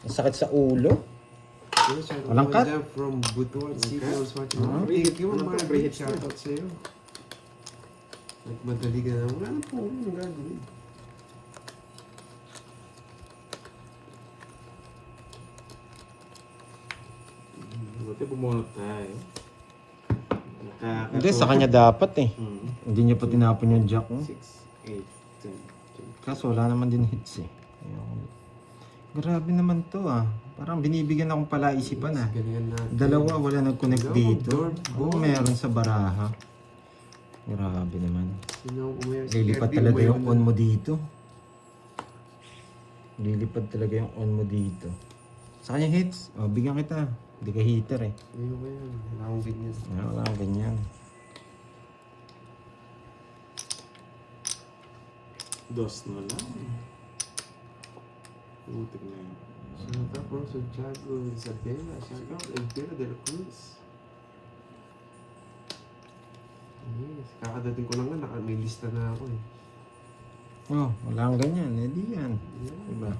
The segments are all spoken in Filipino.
Ang sakit sa ulo. Walang cut. From Butuan City or watching. Thank you, Ano mga pa, break shoutout sa'yo. Nagmadali ka na. Wala na po. Ano gagawin? Buti bumunot tayo. Hindi, sa kanya dapat eh. Hmm. Hindi niya pa tinapon yung jack mo. 6, 8, 10. Kaso wala naman din hits eh. Ayun. Grabe naman to ah. Parang binibigyan akong palaisipan ah. Galingan natin. Dalawa wala nag-connect Go, dito. Lord, Oo, boy. meron sa baraha. Grabe naman. Sino ang umayaw? Lilipad Kirby, talaga umayaw yung na. on mo dito. Lilipad talaga yung on mo dito. Sa kanya hits. O, bigyan kita. Hindi ka hitter eh. Ayun ko yan. Wala akong ganyan. Wala kang ganyan. Dos na lang. Putik na yun. Santa Cruz, Santiago, Isabela, shoutout, Elvira de la Cruz. Yes, kakadating ko lang nga, may lista na ako eh. Oh, wala kang ganyan. Eh di yan. Yeah. Diba?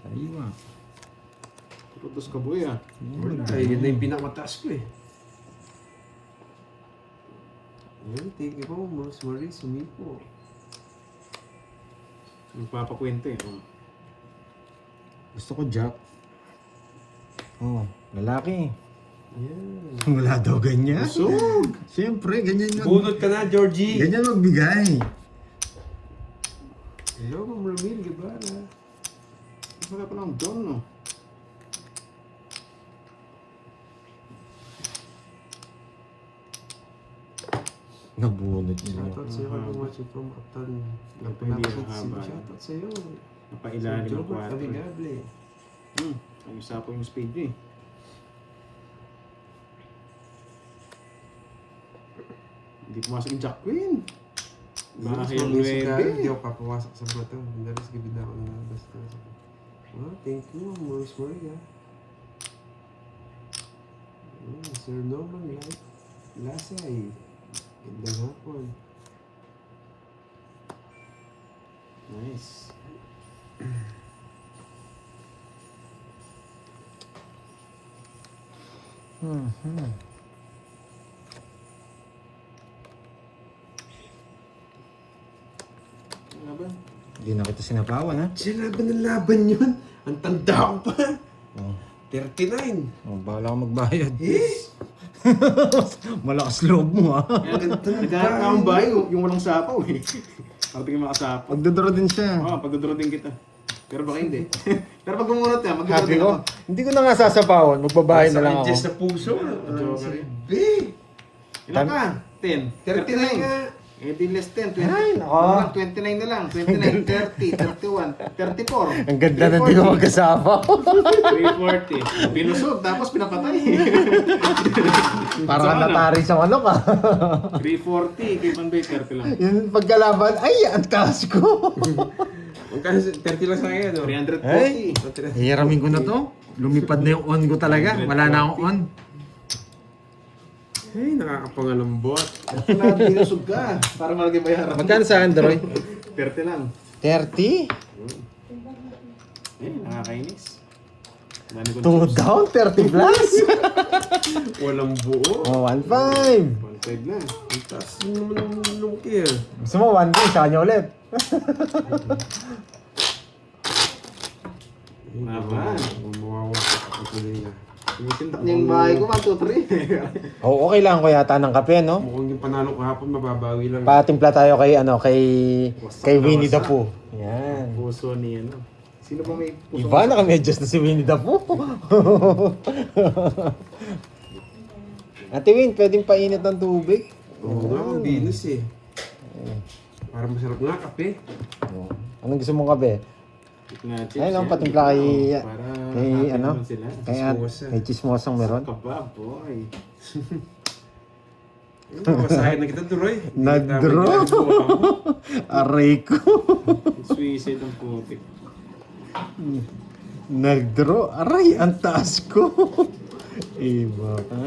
Sariwa. Puro dos ka boy ah. Wala, yun na yung pinakamataas ko eh. Ayan, thank you po, Marie Sumipo. Magpapakwento eh. Gusto ko jack. Oh, lalaki. Ayan. Wala daw ganyan. Busog! Siyempre, ganyan yun. Bunot ka na, Georgie! Ganyan magbigay. Hello, Ma'am Ramil Guevara. Wala pa lang doon no. Nabunot niya. Shoutout sa'yo kung watching from Upton. Ito hindi ang Napakapit haba. shoutout sa'yo. Napailalim ng Jobert 4. Amigable. Ang isa po yung speed niya eh. Hindi pumasok yung Jack Queen. Bahay yung Hindi 9. ako papawasok sa mata. Dalas gabi na ako nalabas ka. Oh, thank you, Morris Maria. Sir Norman Lasay. Gandang hapon. Nice. Ano ba? Hindi na kita sinapawan ha. Sinaban ng laban yun. Ang tanda ko pa. Oh, 39. oh bahala ka magbayad. Eh? Malakas loob mo ha. Naghanap na akong bahay, yung walang sapaw eh. Parating yung makasapaw. Magdodoro din siya. Oo, pagdodoro din kita. Pero baka hindi. Pero pag gumunot ka, magdodoro Happy din ko. ako. Hindi ko na nga sasapawan. Magbabahay na lang ako. Just sa puso. Joker eh. Big. Ilan ka? 10. 39 nga. Eh, di less 10. 20. Ay, nako. Ano lang, 29 na lang. 29, 30, 31, 34. Ang ganda na hindi ko magkasama. 340. Pinusog, tapos pinapatay. Parang ka natari sa manok ah. 340, kay Panbay, 30 lang. Yung pagkalaban, ay, ang taas ko. Magkano 30 lang sa akin, no? 340. Hihiramin ko na to. Lumipad na yung on ko talaga. Wala na akong on. Hey, nakakapangalambot. Wala, pinusog ka. Para malagay bayaran. Magkano sa Android? 30 lang. 30? Eh, nakakainis. Dami ko na 2 choose. down, 30 plus. Walang buo. Oh, 1.5. 1.5 na. Ang taas naman ng lungki ah. Gusto mo 1 day, sa kanya ulit. Naman. Gumawa ako tuloy na. Tinitindak niya yung bahay ko, 1, 2, 3. Oh, okay lang kuya ng kape, no? Mukhang yung panalo kahapon, mababawi lang. Patimpla tayo kay kay Winnie the wasak. Pooh. Yan. Puso ni ano. Sino ba may puso? Iba, nakamedyas na si Winnie the Pooh. Ate Win, pwedeng painit ng tubig? Oo nga, ang bilis eh. Para masarap nga kape. Oh. Anong gusto mong kape? Na chips Ayun, yan. patimpla kay, Para kay happy ano? naman sila. Chismosa. Kay chismosang meron. Kaba, boy. Masahin na kita, Duroy. Nag-draw. Aray ko. Suicide ang putik. Nag-draw. Aray, ang taas ko. Iba ka.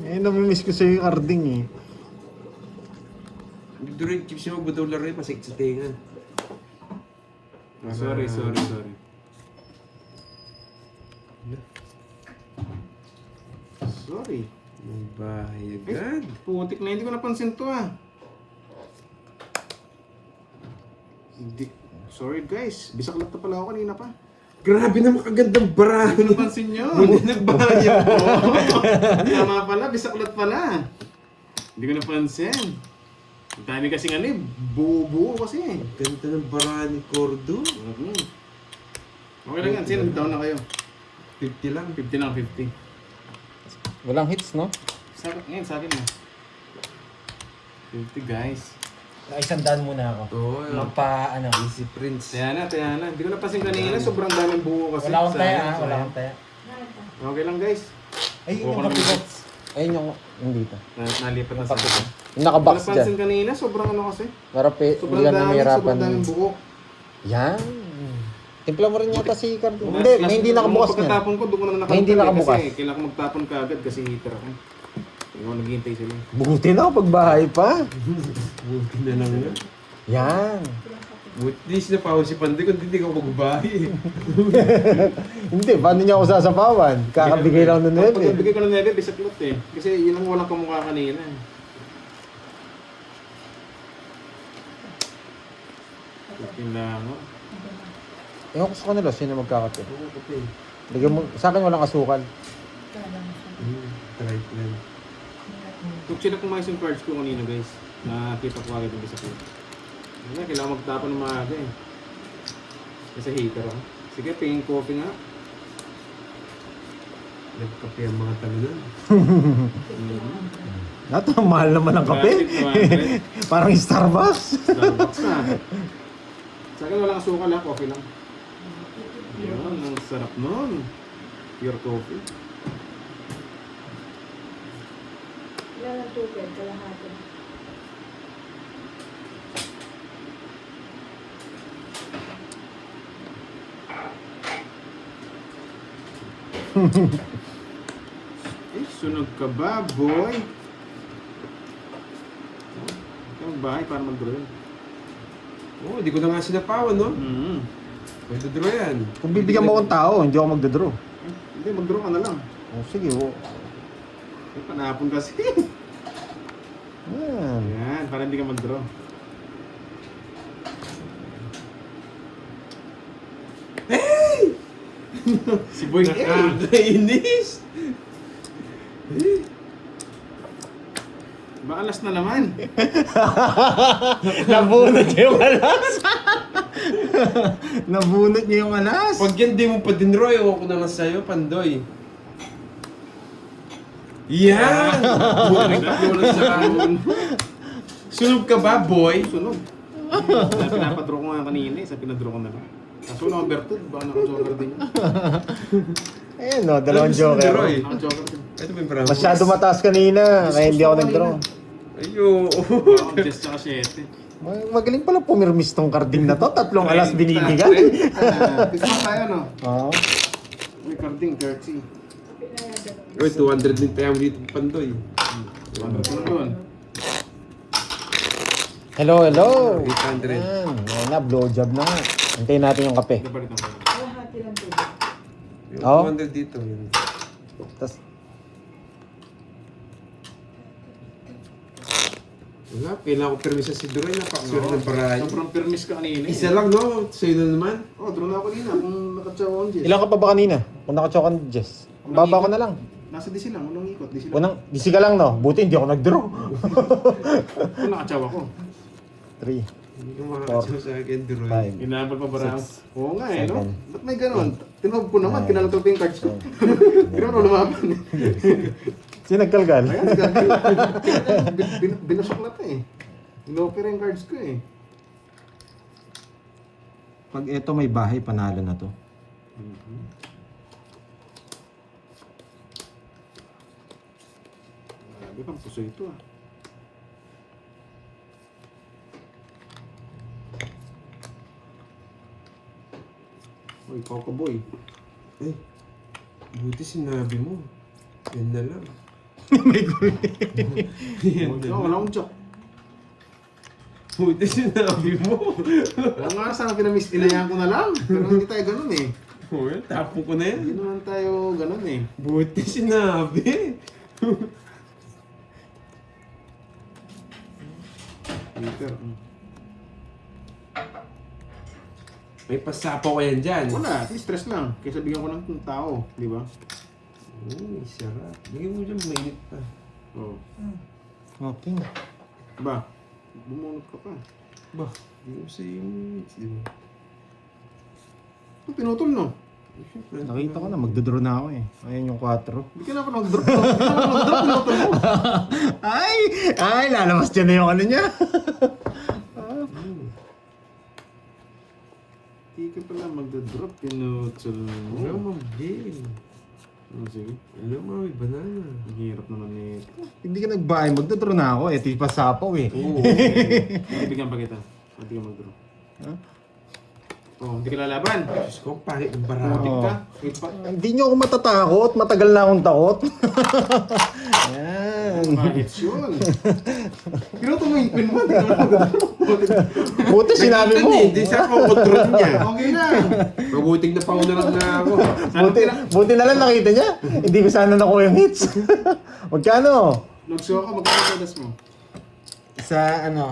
Eh, namimiss ko sa'yo yung arding eh. Duroy, chips yung magbutaw laro eh, pasik sa tinga. Sorry. Sorry. May bahay agad. Putik na, hindi ko napansin to ah. Hindi. Sorry guys, bisaklat na pala ako kanina pa. Grabe naman kagandang barahan. Hindi ko napansin nyo. Nagbahayo ko. Tama pala, bisaklat pala. Hindi ko napansin. Ang dami kasing ano eh, buo-buo kasi eh. Ganda ng barahan ni Cordo. Okay lang yan, sino down na kayo? 50 lang. 50 lang, 50. Walang hits, no? Sa akin, ngayon sa akin na. 50 guys. Isang muna ako. Oo, Magpa, Easy Prince. Taya na. Hindi ko napansin kanina, sobrang daming buo kasi. wala akong taya, Sayang, wala sayang. akong taya. Okay lang guys. Ay, Buo yung ko lang kape ko. yung- Ayun yung dito. Nalipat na Yung sa kape ko. akin. Yung nakabox Napansin dyan. kanina, sobrang ano kasi. Marapi, Sobrang hindi ka dami, namirapan. sobrang daming buo. Yan. Timpla mo rin yata si Cardo. Hindi, may hindi nakabukas niya. Pagkatapon ko, doon ko na May nakalimutan. hindi nakabukas. Kasi kailangan ko magtapon ka agad kasi heater ako. Hindi ako naghihintay sila. Buti na pag bahay pa. Buti na lang yan. Yan. Buti di sinapawan si Panday kung hindi ka magbahay. Hindi, paano niya ako sasapawan? Kakabigay lang ng Pag 9. bigay ko ng 9, bisaklot eh. Kasi yun ang walang kamukha kanina. Kailangan. Ewan ko sa kanila, sino magkakape? Oo, kape. Lagyan mo, sa akin walang asukal. Try plan. Kung sila kumayos yung cards ko kanina guys, nakita ko agad yung bisaklot. Kailangan magtapon ng maaga eh. Kasi hater ako. Sige, pingin coffee nga. Nagkape ang mga talunan. Nato, mahal naman ang kape. Parang Starbucks. Starbucks na. Sa akin walang asukal ha, coffee lang. Yun, ang sarap nun. Pure coffee. Ilan ang tubig? Kalahati. Sunog ka ba, boy? Ang bahay para mag-draw. Oo, di ko na nga sinapawan, no? Pwede draw yan. Kung bibigyan mo akong tao, hindi ako magdadraw. Hindi, mag-draw ka na lang. Oh, sige, Panapon kasi. Yan. Yan, para hindi ka mag-draw. Si Boy Nakakainis! Baka last na naman. Nabunot niya yung alas. Nabunot niya yung alas. Pag yan di mo pa dinraw, ewan ko na lang sa'yo, Pandoy. Yan! Buhay na lang sa kanon. Sunog ka ba, boy? Sunog. Pinapadraw ko nga kanina eh, sa pinadraw ko na lang. Kaso number 2, baka naka-joker din yun. Ayun no, dalawang Ano gusto mo, joker. Leroy? Naka-joker din. Ito ba yung bravo? Masyado mataas kanina, kaya hindi ako nag-draw. Ayo. Wow, just saka 7. Magaling pala pumirmis tong carding na to. Tatlong alas binibigay. Pisa tayo no? Oo. May carding, 30. Uy, 200 din tayo dito, Pandoy. 100 na doon. Hello, hello. 800. Ayan, ayun na, blowjob na. Hintayin natin yung kape. Dabalit ang kayo. Kalahati ng tubig. Yung Oo. 200 dito. Yun. Tapos, Wala, kailangan ko permisa si Duroy. Napakasura ng parahan. Sobrang permis ka kanina. Isa lang, no? Sa'yo na naman. Oh, draw na ako kanina kung nakatsawa on Jess. ilan ka pa ba kanina? Kung nakachokan, Jess. Ang baba ko na lang. Nasa DC lang, unang ikot. DC lang. Unang, disi ka lang no? Buti hindi ako nag-draw. Kung nakatsawa ko. 3, Hindi ka makakasya sa akin, Duroy. 5. Inabal pa ba Six, Oo nga eh, no? seven, Ba't may ganon? Tinawag ko naman, nine, kinalagal ko yung cards ko. Pero ano lumaban eh. Sino nagkalgal? Ayan, binasok na ito eh. Inopera yung cards ko eh. Pag ito may bahay, panalo na to. Grabe pang puso ito ah. Uy, Coco Boy. Eh, buti sinabi mo. Yan na lang. Oo, wala akong joke. Buti sinabi mo. Oo nga, sana pinamiss, inayaan ko na lang. Pero hindi tayo ganun eh. Oh, tapon ko na Hindi yan. naman tayo ganun eh. Buti sinabi. Heater. May pasapaw ka yan dyan. Wala, at least stress lang. Kaysa bigyan ko ng tao, di ba? Uy, sarap. Bigyan mo dyan, mainit pa. Oo. Okay. Ba, bumunot ka pa. Bah, bigyan mo sa yung... Di ba? Ito pinutol no? Siyempre, Nakita ko na, magdodraw na ako eh. Ayan yung 4. Hindi ka na ako nag-drop. Hindi ka na ako nag-drop, pinutol mo. Ay, lalabas dyan na yung ano niya. Hindi ka pala mag-drop, pinutol Hello, mo. Ma'am Jill. Sige, Hello, Mami Banana. ang hirap naman nito. Hindi ka nagbahay, magdodraw na ako eh. Ito yung pasapaw eh. Oo. Hindi bigyan pa kita. Hindi ka mag-drop. Huh? Oh, hindi ka lalaban. Diyos ko, pangit ng Putik barako. ka. Wait pa. Hindi nyo ako matatakot. Matagal na akong takot. Yan. Bakit yun? Pinutol mo yung pin mo. Hindi ka na mag-drop. Buti sinabi mo. Hindi siya kontrol niya. Okay lang. Mabuting na paunaran na ako. Buti na lang nakita niya. Hindi ko sana nakuha yung hits. Magkano? Nagsuha ka, magkakasadas mo. Sa ano?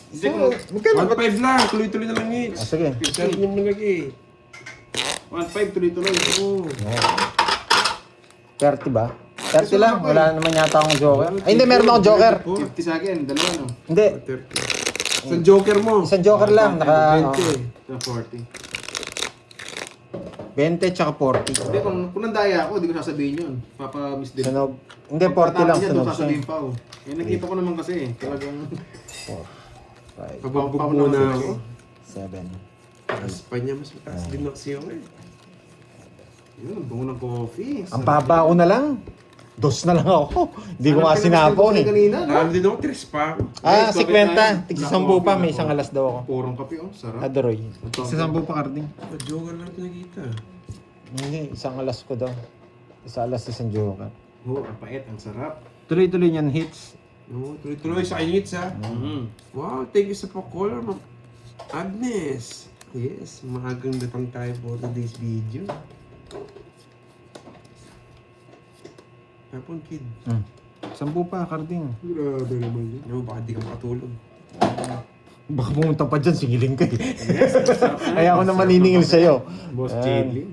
Hindi ko. Magkano? 1.5 lang. Tuloy-tuloy na lang Ah, hits. sige. Sabi niyo mo lagi. 1.5 tuloy-tuloy. Oo. 30 ba? 30 lang. Wala naman yata akong joker. Ay, hindi. Meron akong joker. 50 sa akin, dalawa no? Hindi. 30. Sa joker mo. Isang joker lang. Naka, 20. Sa 40. 20 tsaka 40. Hindi, kung nandaya ako, hindi ko sasabihin yun. Papa-miss din. Sunog. Hindi, 40 lang. Niya, Sunog doon siya. sasabihin pa ako. Eh, nakita ko naman kasi eh. Talagang 5, Pagbabog Papa muna naman ako. 7. Tapos pa niya mas mataas din ako siya eh. yun, bungo ng coffee. Ang baba ko na lang. 2 na lang ako. Hindi ko nga sinapaw eh. Kanina, no? Alam din ako, tres pa ako. Ah, Guys, 50. Tigsa 10 pa. May Nako. isang alas daw ako. Purong kape, oh. Sarap. Adoroy. Tigsa 10 pa, Carding. Joker lang pinakita. Hindi, isang alas ko daw. Isa alas, isang joker. Oh, ang pait, ang sarap. Tuloy-tuloy niyan hits. No, tuloy-tuloy sa inits ha. Wow, thank you sa pa-caller, Ma'am Agnes. Yes, maagang datang tayo for today's video. Hapon, kid. 10 pa, Carding. Grabe naman yun. No, baka di ka makatulog. Baka pumunta pa dyan, singiling ka eh. Kaya ako na maniningil sa'yo. Boss Ayan. Jadley.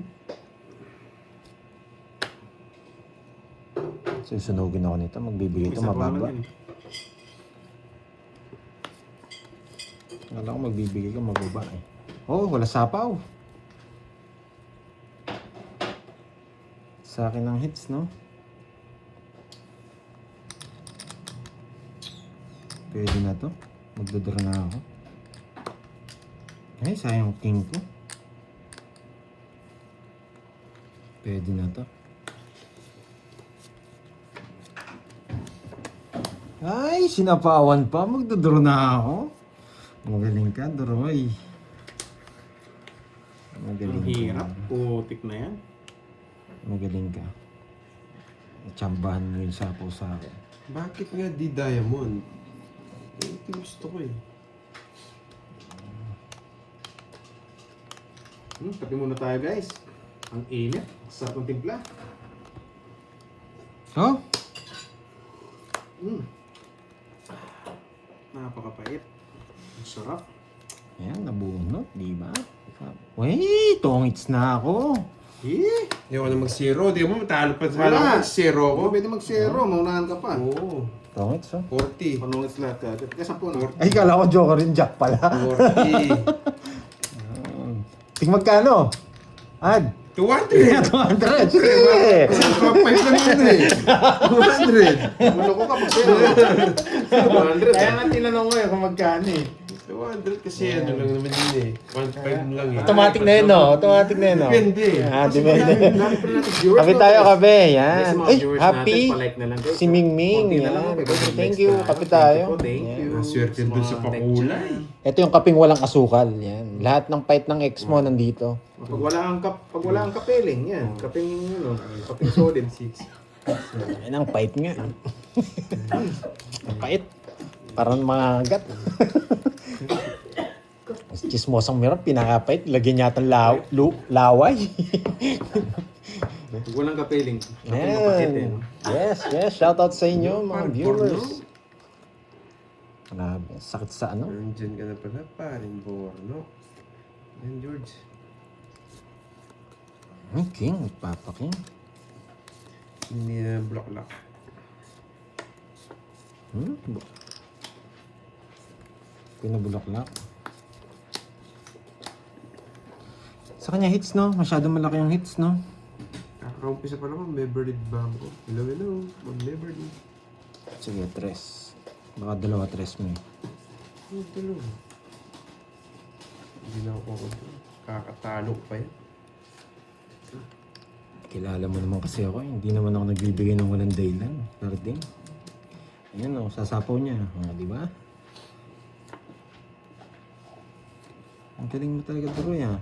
Susunugin ako nito, magbibigay ito Isa pa mababa. naman yun. Kala ko magbibigay ka mababa eh. Oh, wala sapaw. Sa akin ang hits, no? Pwede na to. Magdodoro na ako. Ay, sayang king ko. Pwede na to. Ay, sinapawan pa. Magdodoro na ako. Magaling ka, Doroy. Magaling Ang hirap. ka. Putik na yan. Magaling ka. Tsambahan mo yung sapaw sa akin. Bakit nga di diamond? Ito gusto ko eh. Kape muna tayo, guys. Ang init. Sarap ng timpla. Oh? Napakapait. Ang sarap. Ayan, nabunot, di ba? Wait, tongits na ako. Eh! Hindi ako na mag-zero. Di mo matalo pa sa Wala. mag-zero ako. Oh, pwede mag-zero. Maunahan ka pa. Oo. Tongits, oh. 40. Panungits lahat ka. Kaya 10 na. Ay, kala ko joker rin, Jack pala. 40. Ting magkano? Ad. 200. 200. Sige. 5 lang yun eh. 200. Maloko ka pag-zero. 100. Kaya nga tinanong ko eh kung magkano eh. 200 kasi ano lang naman yun eh. 1.5 lang eh. Automatic na yun, no? Automatic na yun, no? Depende. Ah, depende. Dami pa natin viewers. Kape no? tayo, kape. Yes, Yan. mga Ay, viewers happy. natin, palike na lang, guys. Si Mingming. Konti na lang, Yan. okay. Thank you. Kape tayo. Thank you. Ang swerte dun sa pakulay. Ito yung kaping walang asukal. Yan. Lahat ng fight ng ex mo nandito. Pag wala ang kapeling, yan. Kaping, ano, kaping solid. Yan ang fight nga. Ang fight. Parang mga gat. Chismosang meron, pinakapait. Lagyan yata laway. Pag walang kapeling, kapag Ayan. mapakit eh. No? Yes, yes. Shout out sa inyo, mga Parang viewers. porno. Grabe, sakit sa ano. Nandiyan ka na pala, paring Borno. Yan, George. King, Papa King. Hindi na block lock. Pinabulaklak. Sa kanya hits, no? Masyadong malaki yung hits, no? Kakaumpisa pa naman, Beverly Bambo. Hello, hello. Mag-Beverly. Sige, tres. Baka dalawa, tres mo eh. Ano tuloy? Hindi na ako kakatalo pa yan. Kilala mo naman kasi ako eh. Hindi naman ako nagbibigay ng walang dahilan. Parding. Ayan o, sasapaw niya. Di ba? Ang galing mo talaga, Droy, ah.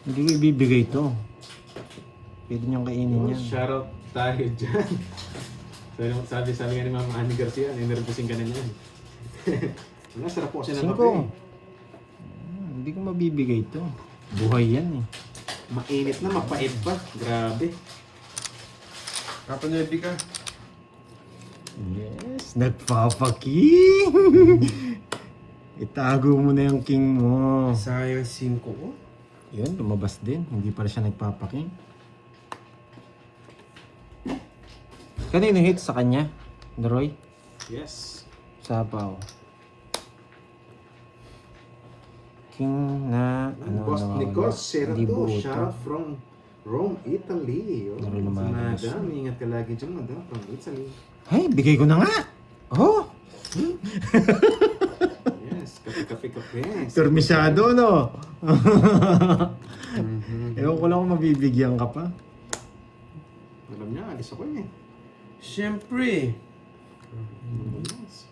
Hindi ko ibibigay ito. Pwede niyong kainin yan. Shoutout tayo dyan. Sabi nga ni Ma'am Annie Garcia, ninervousing ka na niyan. Wala, sarap po kasi ng kape. 5. Hindi ko mabibigay ito. Buhay yan eh. Mainit na, mapait pa. Grabe. Kapanuebi ka. Yes, nagpapaking! Itago mo na yung king mo. Sayang 5 ko. Yun, lumabas din. Hindi pa siya nagpapaking. Kanino hit sa kanya? Droy? Yes. Sapaw. King na... Boss Nicos, Hindi Serato, buto. shoutout from Rome, Italy. Oh, Laro lumalabas. madam, ingat ka lagi dyan, madam, from Italy. Ay, bigay ko na nga! Oh! Yes, kape. Permisyado, no? Ewan ko lang kung mabibigyan ka pa. Alam niya, alis ako eh. Siyempre. Yes.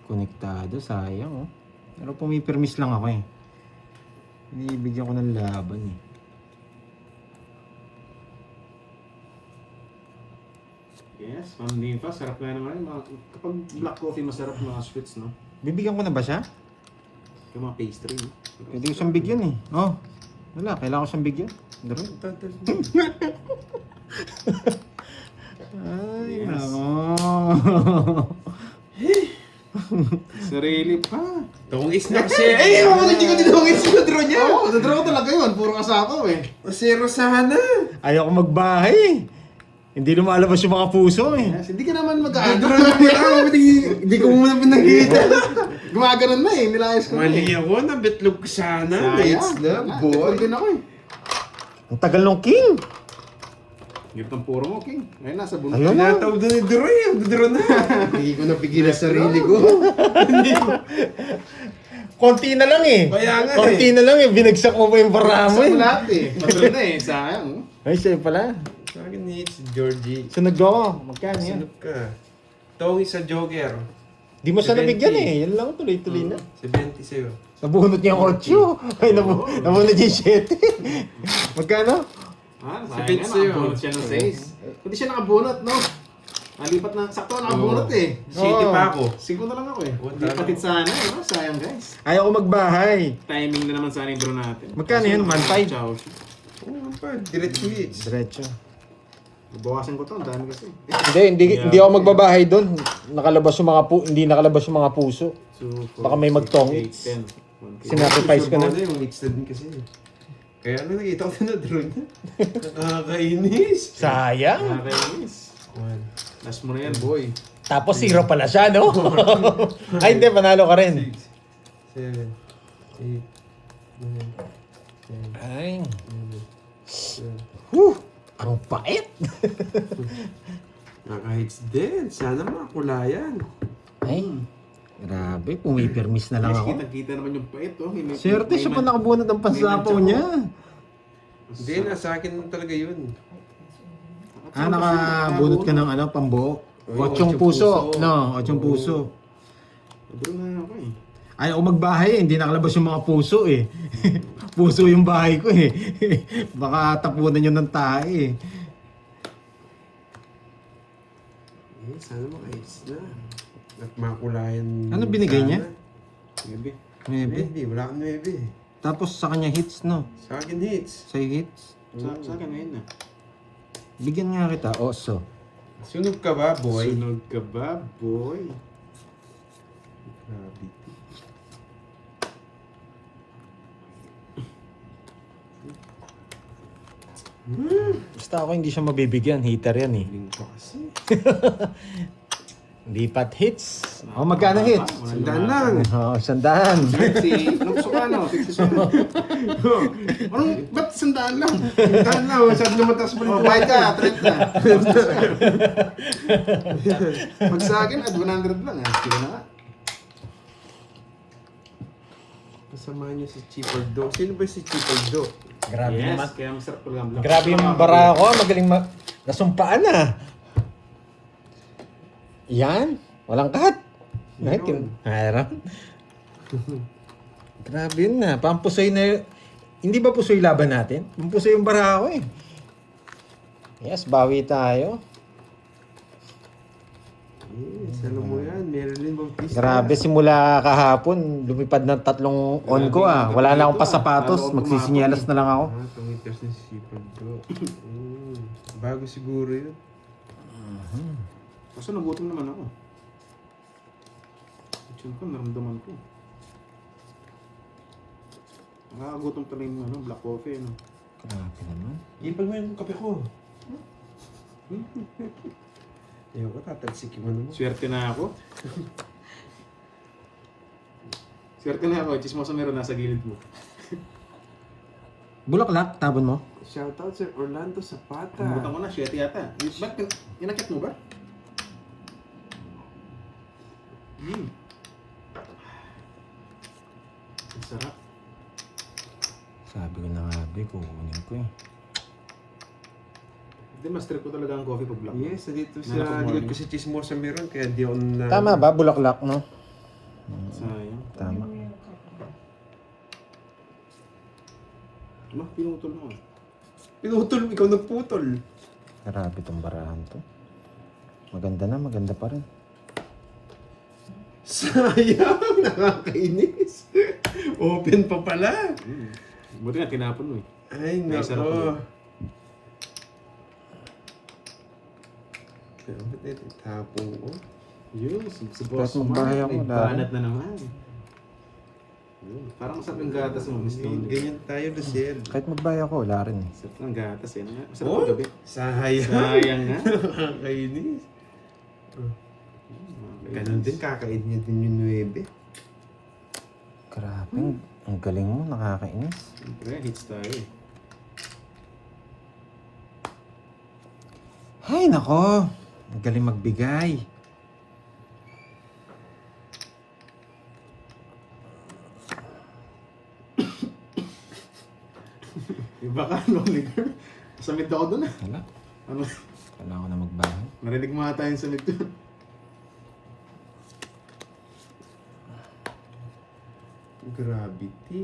Konektado, sayang oh. Pero pumipermis lang ako eh. Binibigyan ko ng laban eh. Yes, Ma'am Nympha, sarap nga naman. Kapag black coffee, masarap mga sweets, no? Bibigyan ko na ba siya? Yung mga pastry, no? Pwede ko siyang bigyan eh. Oh, wala. Kailangan ko siyang bigyan. Daro. Ay, Yes. nako. Sarili pa. Tungis na kasi. Eh, hindi ko tinungis yung draw niya. Oo, nadraw ko talaga yun. Puro kasapaw eh. Zero sana. Ayoko magbahay eh. Hindi lumalabas yung mga puso eh. Yes, hindi ka naman mag-aadro. Draw na pala. Hindi ko muna pinagkita. Gumaganon na eh, nilayas ko na Mali eh. ako, nabitlog ko sana. It's the boy. Bitlog din ako eh. Ang tagal ng king. Hirap ng puro mo, King. Ngayon nasa bunot. Ayun na. Tinatawag doon ni Droy. Draw na. Hindi ko napigilan sarili ko. Konti na lang eh. Kaya nga Konti na lang eh. Binagsak mo pa yung paramo Sa eh. lahat eh. Madro na eh, sayang. Ay, siya pala. Sa akin ni it's Georgie. Sunod ko. Magkano yan? Sunod ka. Tawag sa Joker. Di mo siya 70. nabigyan eh. Yan lang, tuloy-tuloy na. 70 sa'yo. Nabunot niya yung 8. Ay, nabunot niya yung 7. Magkano? Ah, Sabit sayang nga, sa'yo. nakabunot siya ng 6. Kundi siya nakabunot, no? Nalipat na, sakto nakabunot eh. City Oo. pa ako. 5 na lang ako eh. Oh, Hindi tama. patid sana eh, no? Sayang guys. Ayaw ko magbahay. Timing na naman sana yung draw natin. Magkano yun? 1.5? Chow siya. Oo pa, direct hits. Diretso. Bawasan ko to, ang dami kasi. Hindi ako magbabahay doon. Nakalabas yung mga hindi nakalabas yung mga puso. 2, 4, Baka may magtong 8, hits. 10. Sinacrifice ko na. Yung hits na din kasi. Kaya ano, nakita ko na draw niya. Nakakainis. Sayang. Nakakainis. Last mo na yan, boy. Tapos 0 pala siya, no? Ay, hindi. Panalo ka rin. 6, 7, 8, 9, 10, Ay. 11, 12. Ang pait. Nakaka-hits din. Sana makakulayan. Ay. Grabe. Pumipermis na lang Guys, ako. kita-kita naman yung pait, oh. Swerte siya pa nakabunot ng pansapaw niya. Hindi, nasa akin talaga yun. Ah, nakabunot ka ng ano, pambuo. Oo, 8 8 puso. puso. No, 8 Oo. puso. Bro na ako eh. Ayaw ko magbahay eh. Hindi nakalabas yung mga puso eh. Puso yung bahay ko eh. Baka tapunan yun ng tae eh. Eh, sana maka-hits na. At makulayan. Ano binigay niya? Maybe. Maybe. Maybe, wala kang maybe. Tapos sa kanya hits no? Sa akin hits. Sa hits? Sa akin ngayon na. Bigyan nga kita. Oso. Sunog ka ba, boy? Sunog ka ba, boy? Grabe. Basta ako hindi siya mabibigyan. Hater yan eh. Galing ko kasi. Lipat hits. O magkano hits? Sandaan lang. Oo, sandaan. Anong gusto ka, no? 67. Anong, ba't sandaan lang? Sandaan lang. Masyado naman taas mo Oh, rin. bayad ka, 30. Pag sa akin, at 100 lang, ha? Sige na nga. Kasama niyo si Chipper Do. Sino ba si Chipper Do? Grabe Yes, naman. kaya masarap ko lang. Grabe yung bara ko. Magaling nasumpaan ah. Yan. Walang cut. Yun. Mayroon. Grabe yun na. Pampusoy na hindi ba pusoy laban natin? Pampusoy yung bara ko eh. Yes, bawi tayo. Yes, alam mo yan. Marilyn Bautista. Grabe, simula kahapon, lumipad ng 3 on ko ah. Wala na akong pasapatos. Magsisinyalas na lang ako. Ah, tumiters ni si Chipper Do. Bago siguro yun. Kasi nagutom naman ako. Tiyan ko, naramdaman ko. Nakakagutom pala yung black coffee, no? Grabe naman. Ipag mo yung kape ko. Ayaw ko, tatalsikin mo naman. Swerte na ako. Swerte na ako, chismosa meron nasa gilid mo. Bulaklak, tabon mo? Shoutout Sir Orlando Zapata. Nabutan ko na, 7 yata. Ba't inakit mo ba? Ang sarap. Sabi ko na nga, kukunin ko eh. Hindi, mas trip ko talaga ang coffee pag black. Yes, dito Nalapag sa mo likod rin. ko si Chismosa meron, kaya di ako na... Tama ba? Bulaklak, no? Sayang. Tama. Ano? Pinutol mo. Pinutol, ikaw nagputol. Grabe tong barahan to. Maganda pa rin. Sayang, nakakainis. Open pa pala. Buti nga, tinapon mo eh. Ay, Ay, sarap nako. yun. Dapat ito, tapong ko. Yun, si Tapos boss mo. magbahay ako, May dahil. banat na naman. Yun, parang masarap yung gatas mo, Miss Tony. Ganyan tayo, Lucille. Kahit magbaya ako, wala rin eh. Sarap ng gatas eh. Masarap Oh, oh? gabi. sayang. Sayang nga. Nakakainis. Ganon din, kakain niya din yung 9. Grabe, ang galing mo, nakakainis. Siyempre, hits tayo eh. Ay, nako. Ang galing magbigay. Iba ka, lonely girl. Samid ako dun ah. Wala. Ano? Kailangan ko na magbahay. Narinig mo ata yung samid dun. Gravity.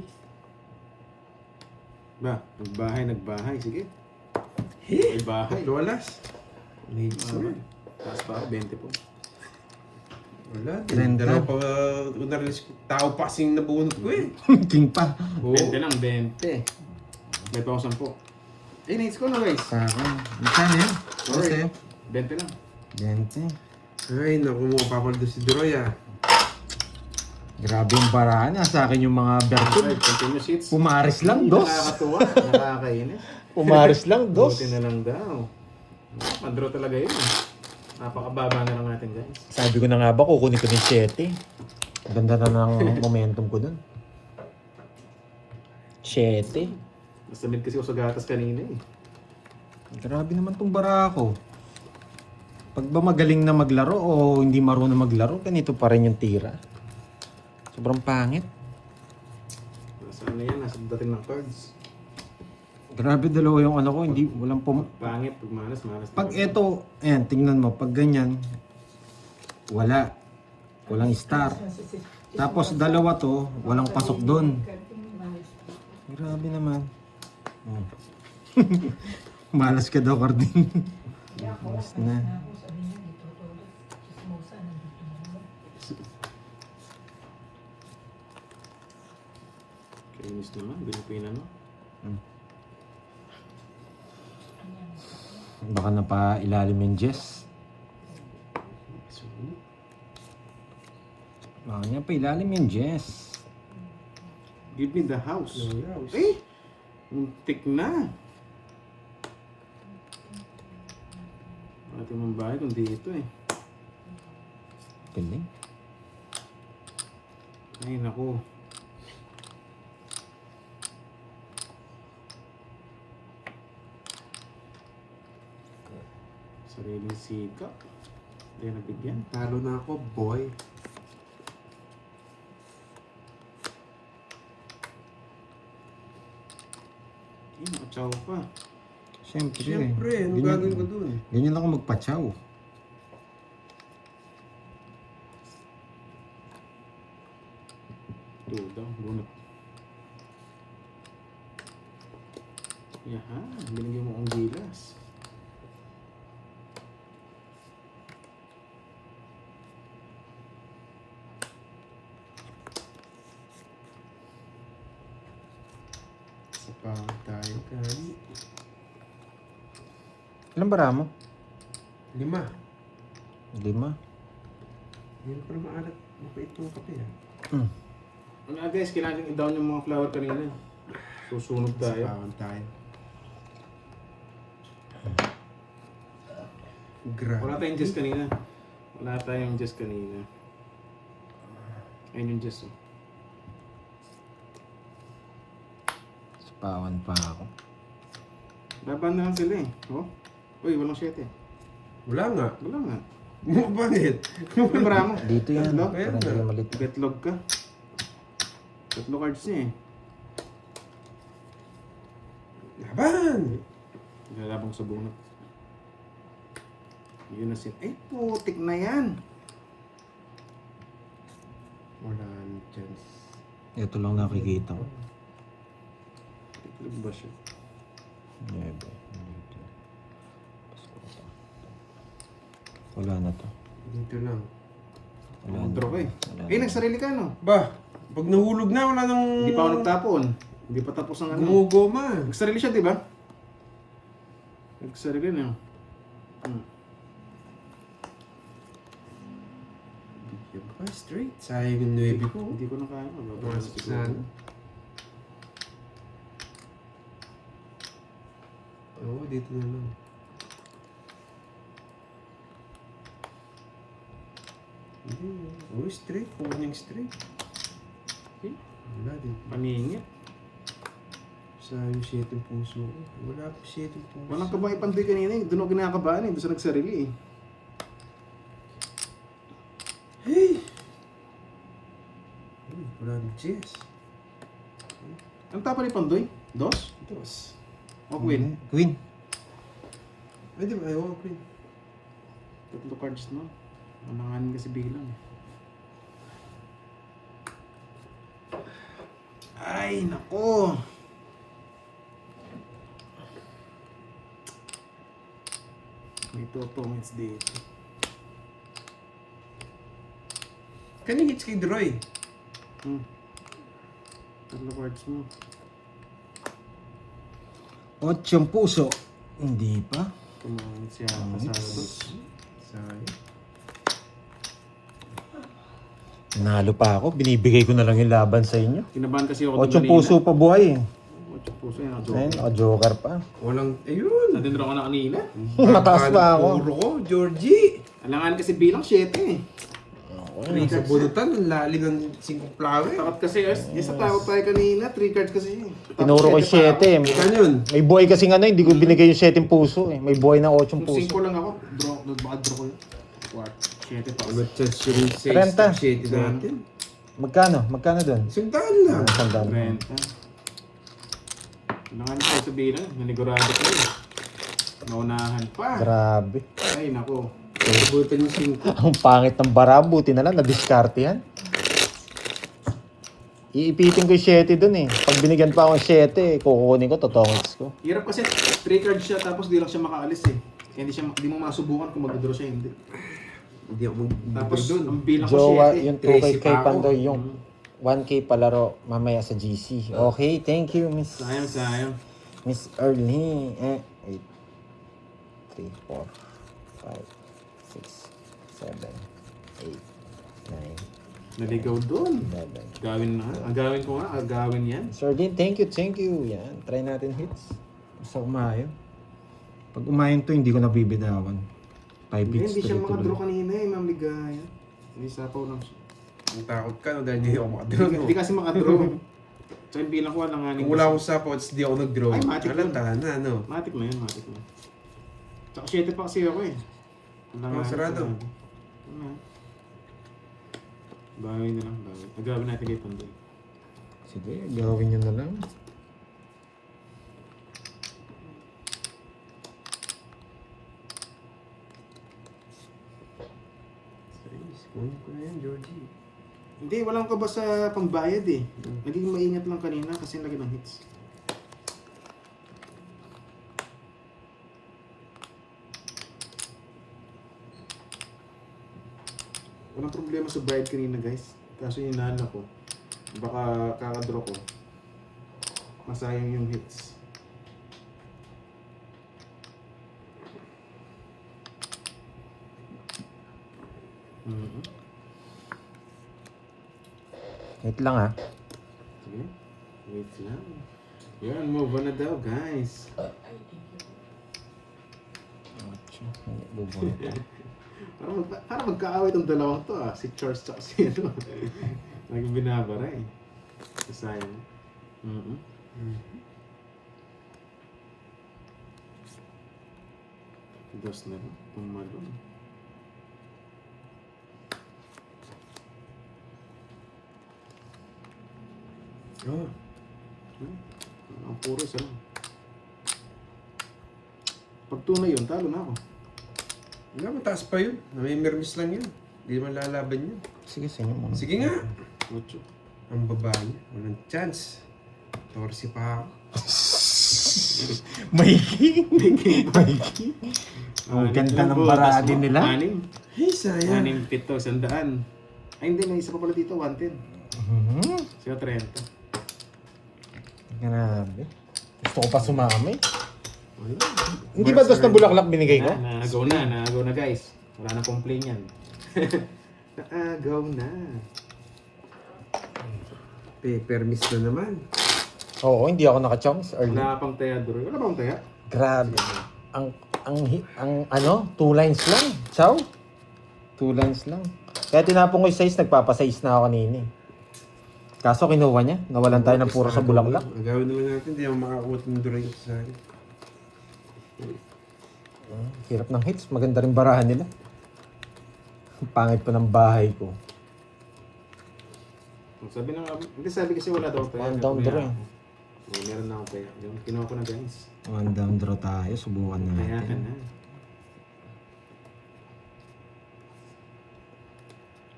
Ba, nagbahay. Sige. May bahay. Lolas. May Alright. Taas pa ako, 20 po. Wala. 30. Dalawa pa, tao pa kasing nabunot ko eh. King pa. Oo. 20 lang, 20. May pa ako 10. Eh, nates ko na guys. Sa akin. Magkano yun? Ano sa'yo? 20 lang. 20. Ay, naku mo, papaldo si Droy ah. Grabe yung barahan. Sa akin yung mga bertud. Alright, continuous hits. Pumaris lang, dos. Nakakatuwa. Nakakainis. Pumaris lang, dos. Buti na lang daw. Madro talaga yun. Napakababa na lang natin guys. Sabi ko na nga ba, kukunin ko ng 7. Ganda na ng momentum ko dun. 7. Basta mid kasi ako sa gatas kanina eh. Grabe naman tong bara ko. Pag ba magaling na maglaro o hindi marunong maglaro, ganito pa rin yung tira. Sobrang pangit. Nasa ano yan, nasa dating ng cards. Grabe dalawa yung ano ko, hindi, walang Pangit, pag manas. Pag eto, ayan, tingnan mo, pag ganyan, wala. Walang star. Tapos dalawa to, walang pasok doon. Malas pa. Grabe naman. Oh. Malas ka daw, Carding. Malas na. Kainis naman, Pilipinan no? Baka na pa ilalim yung Jess. Baka niya pa ilalim yung Jess. Give me the house. House. Eh! Muntik na. Ate mong bahay kung dito eh. Galing. Ay naku. Sariling sikap. Hindi nabigyan. Talo na ako, boy. Ay, nakachaw pa. Siyempre. Siyempre, ano Ganyan- gagawin ko dun? Ganyan ako magpachaw. Duda, bunot. Yahan, binigyan mo akong gilas. Sa pa tayo, kani. Ilan bara mo? 5. 5. Hindi ko na maalat. Mapait ng kape ah. Ano guys, kailangan i-down yung mga flower kanina. Susunog Sa tayo. pa tayo. Grabe. Wala tayong Jess kanina. Wala tayong Jess kanina. Ayun yung Jess. Oh. Sapawan pa ako. Laban na lang sila eh. Oh? Uy, walang 7. Wala nga. Wala nga. Bakit? Ano bara mo? Dito yan. Tatlo? Parang hindi ka malit. Betlog ka. Tatlo cards niya eh. Laban! Lalabang sa bunot. Yun na siya. Ay, putik na yan. Wala na chance. Ito lang nakikita ko. Betlog ba siya? 9. Wala na to. Dito lang. Wala Draw ka eh. Wala Eh, nagsarili ka no? Ba, pag nahulog na, wala nang... Hindi pa ako nagtapon. Hindi pa tapos ang ano. Gumugoma. Nagsarili siya, di ba? Nagsarili na. Bigyan pa, straight. Sayang yung 9 ko. Hindi ko na kaya. Pumasok sana. Oo, dito na lang. Hindi. Oo, straight. Kuha niyang straight. Eh, Wala din. paningit. Sayang yung 7 puso ko. Wala pa 7 puso. Walang kabang ipandoy kanina eh. Doon ako ginakabahan eh. Doon sa nagsarili eh. Hey! Wala ng chess. Ang tapa ni Pandoy? Dos? Dos. O Queen? Queen. Ay, di ba? Ayaw ko rin. Tatlo cards no? Alanganin kasi bilang eh. Ay, nako! May totongits dito. Kaning hits kay Droy. Tatlo cards mo. 8 puso. Hindi pa. Tumangits siya kasado. Sayang. Nalo pa ako. Binibigay ko na lang yung laban sa inyo. Kinabahan kasi ako 8 puso pa buhay eh. 8 puso yan. Ayun, joker pa. Walang, ayun. Natin ko na kanina. Mataas pa ako. Puro ko, Georgie. Alanganin kasi bilang 7 eh. Sa bunutan, ang lalim ng 5 flower. Takot kasi, isa tawag tayo kanina, 3 cards kasi. Tinuro ko 7 eh. Saan yun? May buhay kasing ano, hindi ko binigay yung 7 puso eh. May buhay na 8 Kung puso. 5 lang ako, baka draw ko yun. 7 pa. Ano chance yun yung 30. 6 natin? Magkano? Magkano doon? Sandaan lang. Sandaan. Renta. Alanganin tayo sa bilang, nanigurado ko yun. Naunahan pa. Grabe. Ay, nako. Sabutan yung 5. Ang pangit ng bara, buti na lang, na-discard yan. Iipitin ko yung 7 dun eh. Pag binigyan pa ako ng 7, kukunin ko, totongits ko. Hirap kasi 3 cards siya tapos di lang siya makaalis eh. Kaya di mo masubukan kung mag-draw siya hindi. Hindi ako Tapos doon. ang bilang ko Jowa, 7. yung 2K Tracy kay pa ako. Pandoy, yung 1K palaro mamaya sa GC. Okay, thank you, Miss. Sayang. Miss Early. Wait. 3, 4, 5, 6, 7, 8, 9, Naligaw doon. 11. Gawin na. Agawin ko nga. Agawin yan. Sir Dean, thank you. Yan, try natin hits. Basta umayo. Pag umayon to, hindi ko nabibitawan. 5 Hindi, hits hindi siya tuloy-tuloy. makadraw kanina eh, Ma'am Ligaya. Hindi sapaw lang siya. Ang takot ka, no? Dahil hindi ako makadraw. Hindi kasi makadraw. Tsaka yung bilang ko lang nga. Kung wala akong sapots, di ako nag-draw. Ay, matik yun. Alanda na, no? Matik na yun. Tsaka 7 pa kasi ako eh. Oh, sarado. Bawi na lang, bawi. Agawin natin kay Pandoy. Sige, gawin nyo na lang. Kunin ko na yan, Georgie. Hindi, walang ka ba sa pambayad eh. Naging maingat lang kanina kasi lagi ng hits. Walang problema sa bayad kanina guys. Kaso yung nana ko, baka kakadraw ko. Masayang yung hits. Mhm. Wait lang ah. Sige. Wait lang. Yan, move on na daw, guys. Parang magkaaway itong dalawang to ah. Si Charles at si ano. Naging binabara eh. Sayang. Dos na rin. Pumalong. Oh. Ang puro isa lang. Pag tunay yun, talo na ako. Wala, mataas pa yun. May mermis lang yun. Hindi naman lalaban yun. Sige, sa inyo muna. Sige nga. Ocho. Ang babae, walang chance. Torsi pa ako. Mikey! Ang ganda ng bara din nila. Anim. Hey, sayang. Anim, pito, 100. Ay hindi, may isa pa pala dito, 110. Siya 30. Grabe. Gusto ko pa sumami. Hindi ba dos na bulaklak binigay ko? Naagaw na guys. Wala na complain yan. Naagaw na. Permis na naman. Oo, hindi ako naka-chunks early. Wala pang taya, Doroy. Wala pang taya. Grabe. Ang ano, 2 lines lang. Chow? 2 lines lang. Kaya tinapon ko yung size, nagpapasize na ako kanina eh. Kaso kinuha niya, nawalan tayo ng puro sa bulaklak. Agawin naman natin, hindi ako makakuha ng drawing sa akin. Hirap ng hits, maganda rin barahan nila. Pangit pa ng bahay ko. Sabi na hindi sabi kasi wala daw taya. One down May draw. ako. Meron na akong taya. Yung kinuha ko na guys. One down draw tayo, subukan Taya ka natin. na.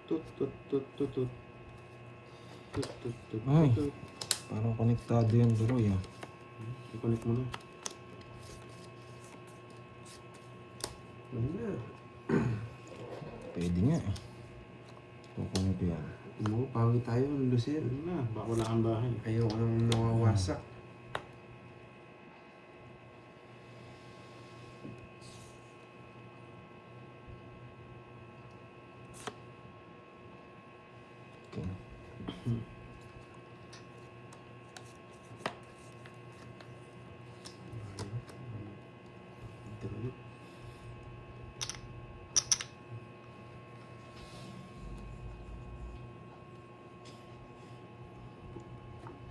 Tut. Ay. Parang konektado yung Duroy ah. I-connect mo na. Ano na? Pwede nga eh. Kukunin ko yan. Mo, pangit tayo, Lucille. Ano na, baka wala kang bahay. Ayoko nang nawawasak. Okay.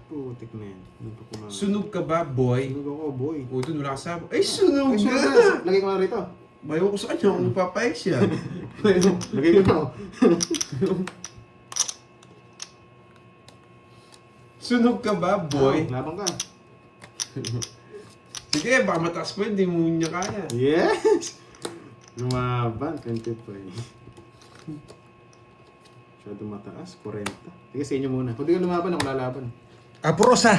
Putik na yan. Ano pa kumain? Sunog ka ba, boy? Sunog ako, boy. O, dun wala kasama. Ay, sunog Ay, sunog na! na. Lagay ko na rito. Bayo ko sa kanya kung papayag siya. Lagay ko na. Sunog ka ba, boy? Labang ka. Sige, baka mataas pa yun, di mo niya kaya. Yes! Lumaban, 20 points. Masyado mataas. 40. Sige, sa inyo muna. Kung di ka lumaban, ako lalaban. Aprosa!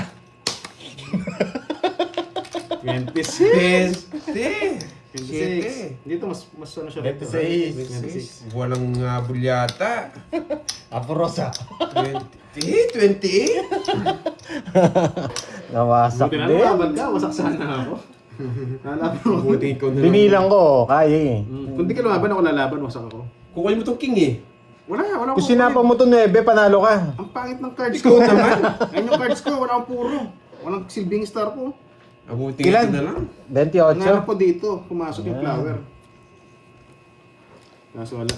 26. 20. 26. Dito, mas ano siya rito. 26. 26. Walang bulyata. Aprosa! 28? Nawasak Buti na din. lumaban ka, wasak sana ako. Lalaban mo. Buti ikaw na lang. Binilang ko, kaya eh. Kung di ka lumaban, ako lalaban, wasak ako. Kukunin mo tong king eh. Wala Kung sinapa mo to 9, panalo ka. Ang pangit ng cards Ikaw ko. naman. Ayun yung cards ko, wala akong puro. Walang silbing star ko. Abuti Ilan? ito na lang. Ang ano 28. po dito, pumasok yung flower. Kaso wala.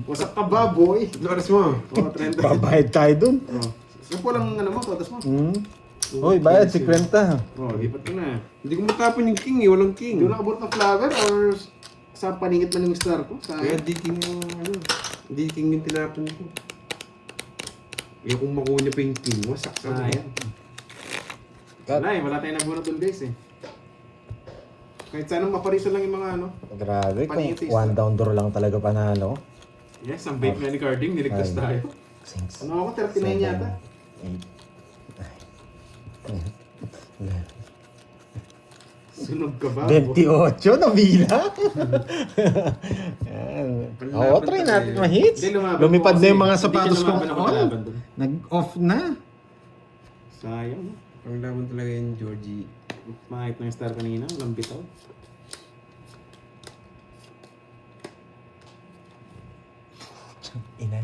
Wasak ka ba, boy? Ano oras mo? Oo, 30. Babayad tayo dun. Oo. Saan po lang ano mo, totas mo? Hmm. Uy, bayad, 50. Oo, lipat ko na. Hindi ko matapon yung king eh. Walang king. Hindi ko nakabot ng flower or sa paningit man yung star ko. Kaya Sayang. di king yung ano. Hindi king yung tinapon ko. Yung kung makuha niya pa yung king, wasak sa Sayang. Wala eh, wala tayong nabunod dun guys eh. Kahit sana maparisa lang yung mga ano. Grabe, kung Paningit is- one down draw lang talaga panalo. Yes, ang bait nga ni Carding, niligtas Ay. tayo. 6, Ano ako, 39 yata. 8, Sunog ka ba? 28 na bilang. Yan. Oo, try natin ma-hits. Hindi, lumaban Lumipad po na yung kasi mga hindi sapatos siya ko. lumaban ako Oh, laban dun. nag-off na. Sayang. Ang laban talaga yung Georgie. Mahit na yung star kanina, walang bitaw. Ina.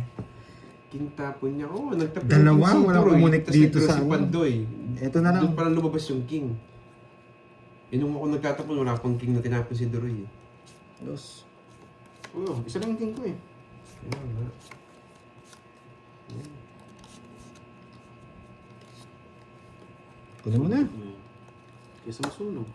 King tapon niya. Oh, nagtapon Dalawa, yung walang Turoy. kumunik Tas dito nagdraw sa si ano. Pandoy. Ito na lang. Doon pala lumabas yung king. Nung ako nagtatapon, wala pang king na tinapon si Duroy eh. Dos. Oo, isa lang yung king ko eh. Kaya nga. Kunin mo na. Kesa masunog.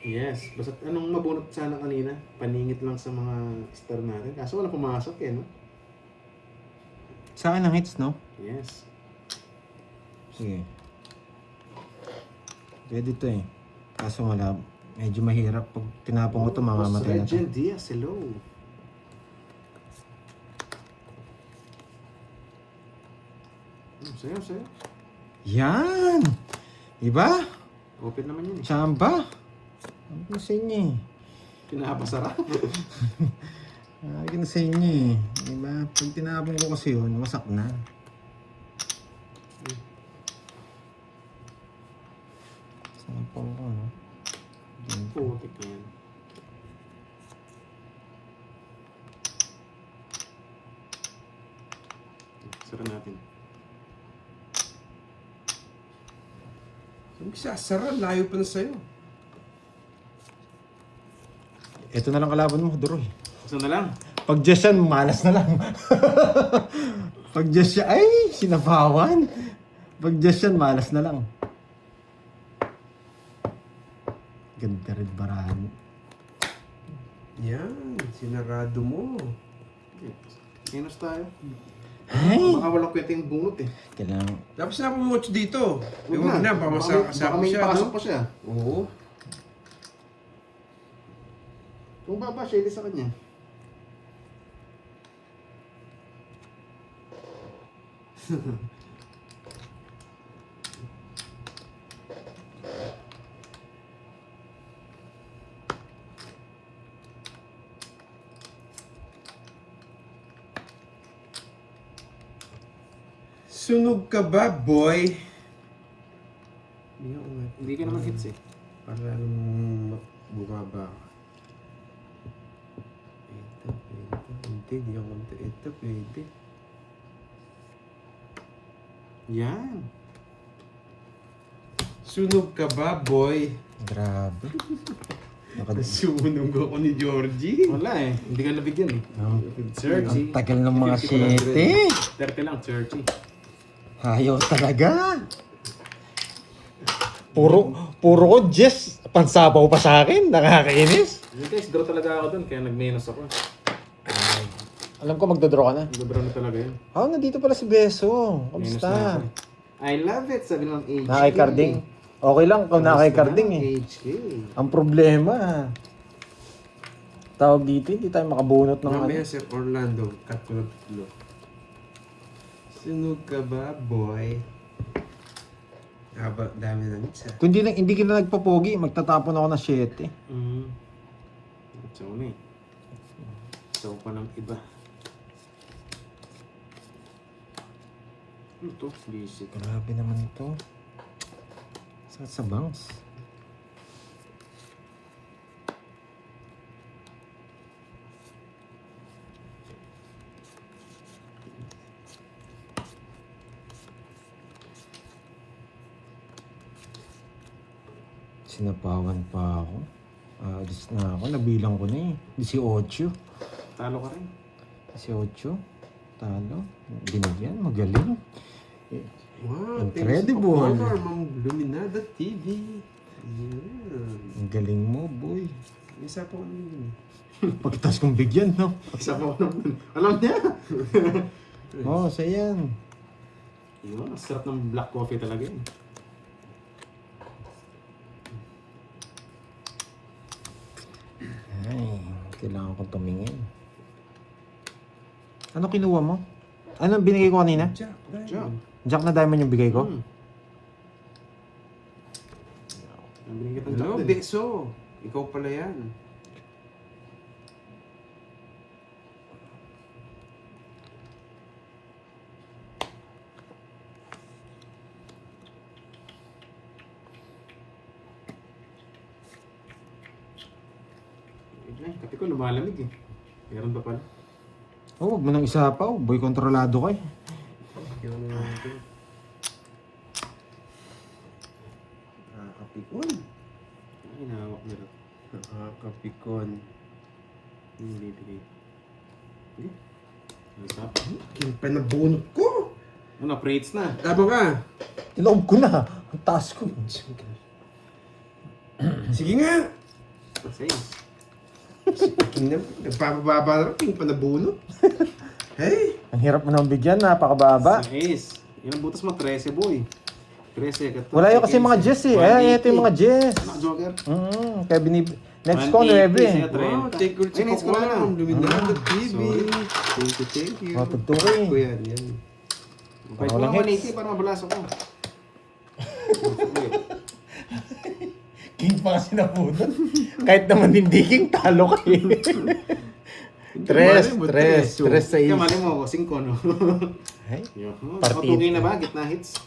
Yes, basta anong mabunot sana kanina, paningit lang sa mga star natin. Kaso wala pumasok eh, no? Sa akin ang hits, no? Yes. Sige. Pwede to eh. Kaso wala. Medyo mahirap. Pag tinapon ko to, mamamatay na to. Regent Diaz, hello. Sayo, sayo. Yan! Diba? Open naman yun eh. Chamba! Ano ko sa inyo eh? Pinapasara. Ano ko sa inyo eh? Diba? Pag tinapon ko kasi yun, wasak na. Tinapon ko, no? Putik na yan. Sara natin. Sabi siya, sara, layo pa na sa'yo. Ito na lang kalaban mo, Duroy. Isa na lang. Pag Diyos yan, malas na lang. Pag Diyos yan, ay, sinabawan. Pag Diyos yan, malas na lang. Ganda rin barahan. Yan, sinarado mo. Minus tayo. Ay! Baka walang kwenta yung bunot eh. Kailangan. Tapos na pumutch dito. Huwag na, baka Baka masakasama may siya, pasok no? pa siya. Oo. Kung baba siya, hindi sa kanya. Sunog ka ba, boy? Hindi ako nga. Hindi ka naman hits eh. Para bumaba ka. Ito, pwede. Hindi, hindi ako. Ito, pwede. Yan. Sunog ka ba, boy? Grabe. Sunog ako ni Georgie. Wala eh. Hindi ka nabigyan eh. Ang 30. tagal ng mga 50. 7. 30 lang, 30. Ayaw talaga. Puro ko, Jess, pansabaw pa sa akin. Nakakainis. Hindi guys, draw talaga ako dun, kaya nag-minus ako. Alam ko magdodraw ka na. Nagdodrow na talaga yun. Oh, nandito pala si Beso. Minus na Kamusta? ako eh. I love it, sabi ng HK. Nakikarding. Okay lang kung nakikarding eh. HK. Ang problema, tawag dito, hindi tayo makabunot ng ano. Mamaya Sir Orlando, cut ko na tatlo. Sunog ka ba, boy? Haba, dami na mix Kung hindi ka na nagpapogi, magtatapon ako ng 7. So na eh. So pa ng iba. Ano to? Basic. Grabe naman ito. Sakit sa bangs. Sinapawan pa ako. Alis na ako. Nabilang ko na eh. 18. Talo ka rin. 18. Talo. Binigyan. Magaling. Wow, Incredible. thanks for Ma'am Luminada TV. Yeah. Ang galing mo, boy. Isa po ano Pagkatapos kong bigyan, no? Isa pa naman. Alam niya. Oo, oh, yan. Yun, ang sarap ng black coffee talaga yun. Ay, kailangan kong tumingin. Ano kinuha mo? Ano binigay ko kanina? Jack, Jack. Jack na diamond yung bigay ko? Nabiling kitang Hello, Jack din. Beso. Ikaw pala yan. Ay, kape ko lumalamig eh. Meron ba pala? Oh, wag mo nang isa pa. Oh. Boy, kontrolado ka eh. Yung nakakapikon. Ay, nahawak niya rin. Nakakapikon. Yung bibigay. Okay. Ang sarap. Yung panabunot ko. Ano, prates na. Tama ka. Tinoob ko na. Ang taas ko. Sige nga. Says. Nagpapababa na rin. Panabunot. Hey. Ang hirap mo nang bigyan. Napakababa. Says. Yan ang butas mo, 13 boy. 13, 14. Wala yung kasi mga Jess eh. Ito yung mga Jess. Joker. Kaya next ko, 9 eh. Wow, take good Ay, next ko na lang. Ma'am Luminada TV. Sorry. Thank you. Oh, pagtukoy. Ko yan, yan. Pwede mo Walang naman hits. 80 para mabalas ako. King pa kasi napunod. Kahit naman hindi king, talo ka eh. Tres sa Kaya is. mali mo ako, 5 no? Ay, Partido. Patugay na ba? Gitna hits?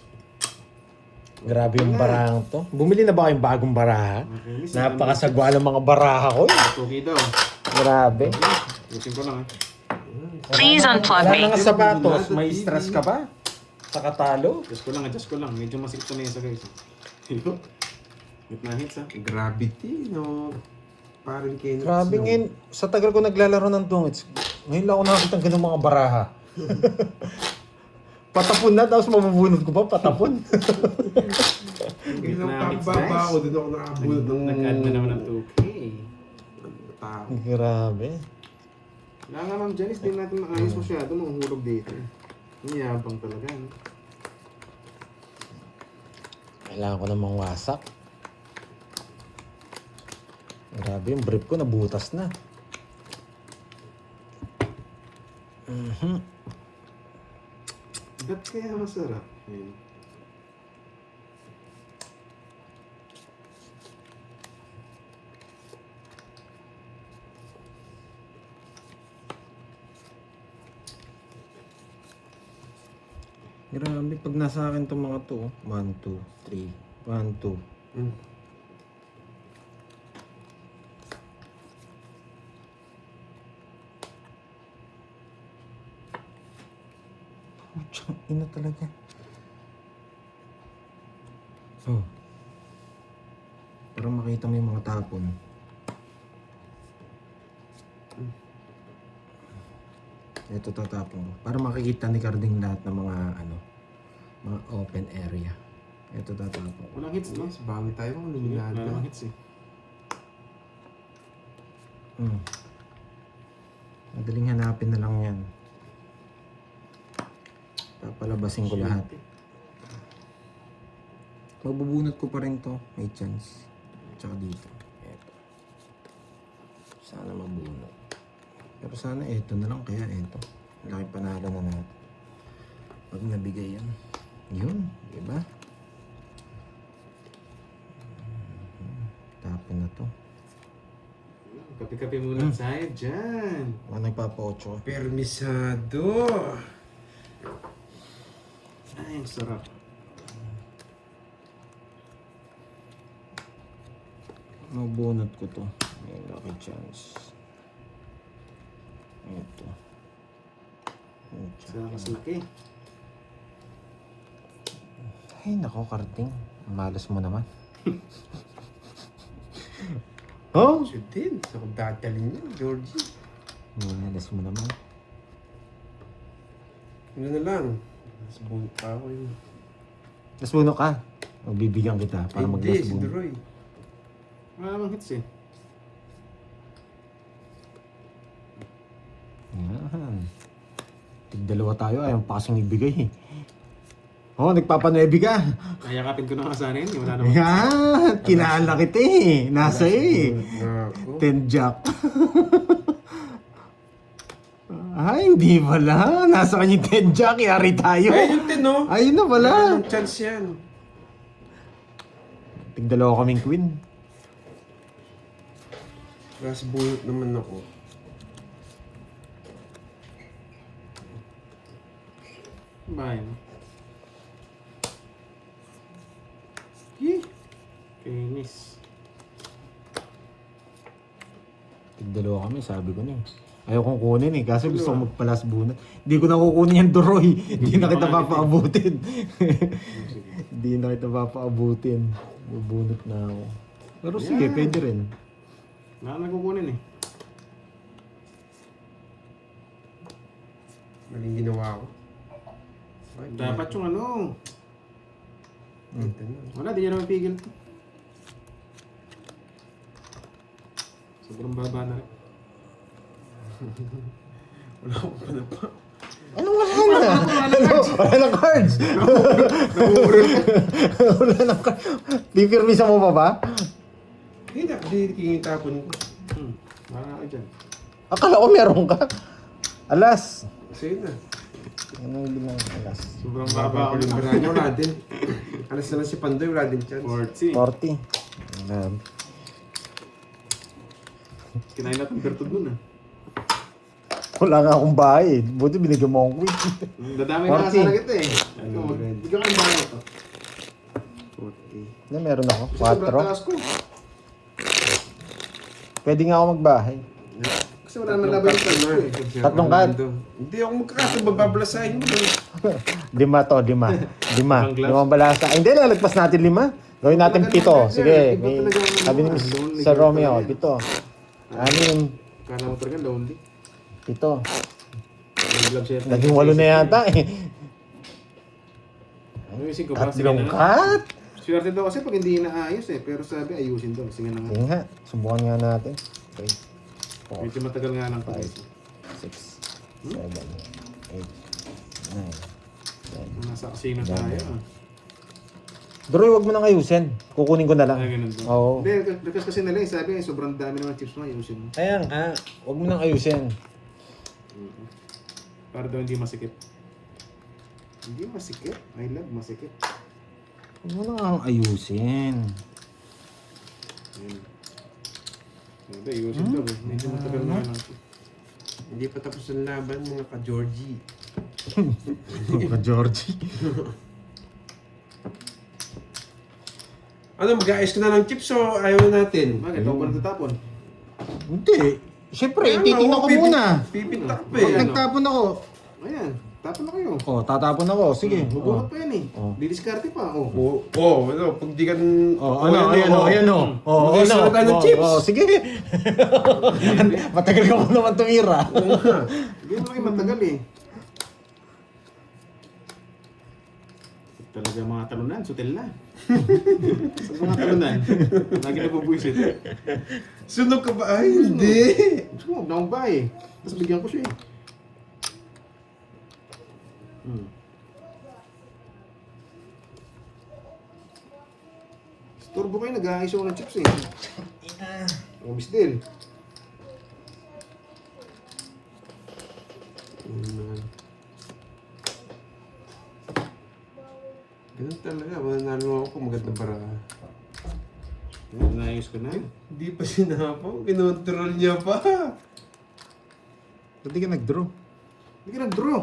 grabe yung barahang to. Bumili na ba kayong bagong baraha? Napakasagwa ng mga baraha ko. Patugay daw. Grabe. Yusin ko lang eh. Please unplug Wala me. na nga sapatos. May stress ka ba? Sa katalo? Adjust ko lang. Medyo masikip sa mesa guys. Yun. Gitna hits ha. Gravity, no? Parang kayo. Grabe ngayon. Sa tagal ko naglalaro ng dungits. Ngayon lang ako nakakita ng ganung mga baraha. Patapon na, tapos mabubunod ko pa, patapon. Bilang Gitna hits pambaba guys. ako, doon ako nakabulot ng... Nag-add na naman ng 2K. Tao. Grabe. Wala nga ma'am Janice, di natin maayos masyado nung hulog dito. Ang yabang talaga. No? Kailangan ko namang wasak. Grabe, yung brief ko nabutas na. Ba't kaya masarap? Ayun. Grabe, pag nasa akin itong mga to, 1, 2, 3, 1, 2. Putsang ina talaga. Oh. Para makita mo yung mga tapon. Ito tatapon ko. Para makikita ni Carding lahat ng mga mga open area. Ito tatapon ko. Walang hits, no? Yes, bawi tayo kung luminado. Walang hits eh. Madaling hanapin na lang yan. Papalabasin ko lahat. Mabubunot ko pa rin to. May chance. Tsaka dito. Eto. Sana mabunot. Pero sana eto na lang. Kaya eto. Laki panalo na natin. Pag nabigay yan. Yun. Diba? Tapon na to. Kape-kape muna tayo dyan. Mga nagpapa-8. Permisado. Ay, ang sarap. Mabunot ko to. May lucky chance. Ito. Sa mas laki. Ay, nako, karting. Malas mo naman. Oh? Siya din. Sa kong dadalhin niya, Georgie. Malas mo naman. Ano na lang. Mas buo pa ako yun. Nasbuno ka. Magbibigyan kita para Hindi, si maglasbuno. Droy. Wala namang hits eh. Yan. Tig-dalawa tayo. Ayaw pa kasing ibigay eh. Oh, nagpapanuebi ka. Ayakapin ko na nga sana yun. Wala namang Yan. Kilala kita eh. Nasa eh. Nako. 10 jack. Ay, hindi pala. Nasa kanya 10 jack. Yari tayo. Ay, yung tino. Ayun na pala. Walang chance yan. Tig-dalawa kaming queen. Last bullet naman ako. bahay mo. Yee! Kainis. Tig-dalawa kami, sabi ko na eh. Ayaw kong kunin eh, kasi gusto kong magpalas bunot. Hindi ko na kukunin yung Duroy. Hindi na kita papaabutin. Hindi na kita papaabutin. Bubunot na ako. Pero sige, pwede rin. Wala na kukunin eh. Maling ginawa ko. Ay, Dapat yung ano. ito na. Wala, di niya naman pigil to. Sobrang baba na rin. Wala akong panapa. Ano wala na? Wala na cards! Wala na cards. Pipirmisa mo pa ba? Hindi na, hindi kikitapon ko. Wala ka dyan. Akala ko meron ka. Alas. Sa'yo na. Anong bilang alas? Sobrang Baba baba ko ako yung ng branya, wala din. Alas na lang si Pandoy, wala din chance. 40. 40. Grabe. Kinain natin bertod nun ah. Wala nga akong bahay. Buti binigyan mo akong queen. Dadami na 40. sana kita eh. Ano, red? Bigyan ko ng bahay ito. 40. Na meron ako. Kasi sobrang 4. taas ko. Pwede nga ako magbahay. Kasi wala naman laban yung taas ko eh. Tatlong card. Hindi ako magkakasabay, babablasahin mo. 5 to, 5. 5. Ibang glass. 5 balasa. Ay, hindi, lalagpas natin 5. Gawin natin 7. Sige. Iba May, talaga ang sabi ni lonely Sir girl Romeo, talaga 7. 6. Kala mo talaga lonely. 7. Nag-love siya. Naging 8 na yata eh. Ayusin ko pa. Sige Tatlong na. cut. Swerte daw kasi pag hindi inaayos eh. Pero sabi ayusin daw. Sige na nga. Sige nga. Subukan nga natin. 3, 4, Medyo matagal nga lang pag 6, 7, 8, 9, 10. nasa casino tayo ah. Droy, wag mo nang ayusin. Kukunin ko na lang. Ay, ganun doon. Oo. Hindi, request kasi nila eh. Sabi sobrang dami naman chips mo. Ayusin mo. Ayan nga. Wag mo nang ayusin. Para daw hindi masikip. Hindi masikip. I love masikip. Wag mo nang ayusin. Ayun. Sabi, ayusin daw eh. Medyo matagal nga lang. Hindi pa tapos ang laban, mga ka-Georgie. Ka Georgie. Ano, mag-aayos ka na ng chips o ayaw na natin? Bakit? Ito pa natatapon. Hindi. Siyempre, Ano, titingnan ko muna. Pipinta ka pa Pag eh. nagtapon ako. Ayan. Tapon na kayo. Oh, tatapon ako. Sige. Bubunot pa yan eh. Oh. Didiskarte pa. Oh. Ano, pag di ka... Oh, ayan o. Oh, Mag-aayos na tayo ng chips. Oh, sige. Matagal ka mo naman tumira. Oo nga. Hindi mo kayo matagal eh. Talaga mga talunan, sutil na. Sa mga talunan, lagi na bubuisit. Sunog ka ba? Ay, hindi. Gusto mo, huwag na akong bahay eh. Tapos bigyan ko siya eh. Turbo kayo, nag-aayos ako ng chips eh. Umis din. Ganun talaga. Mananalo ako. Maganda para. Naayos ko na. Hindi pa sinapaw. Kinontrol niya pa. Pwede ka nag-draw. Hindi ka nag-draw.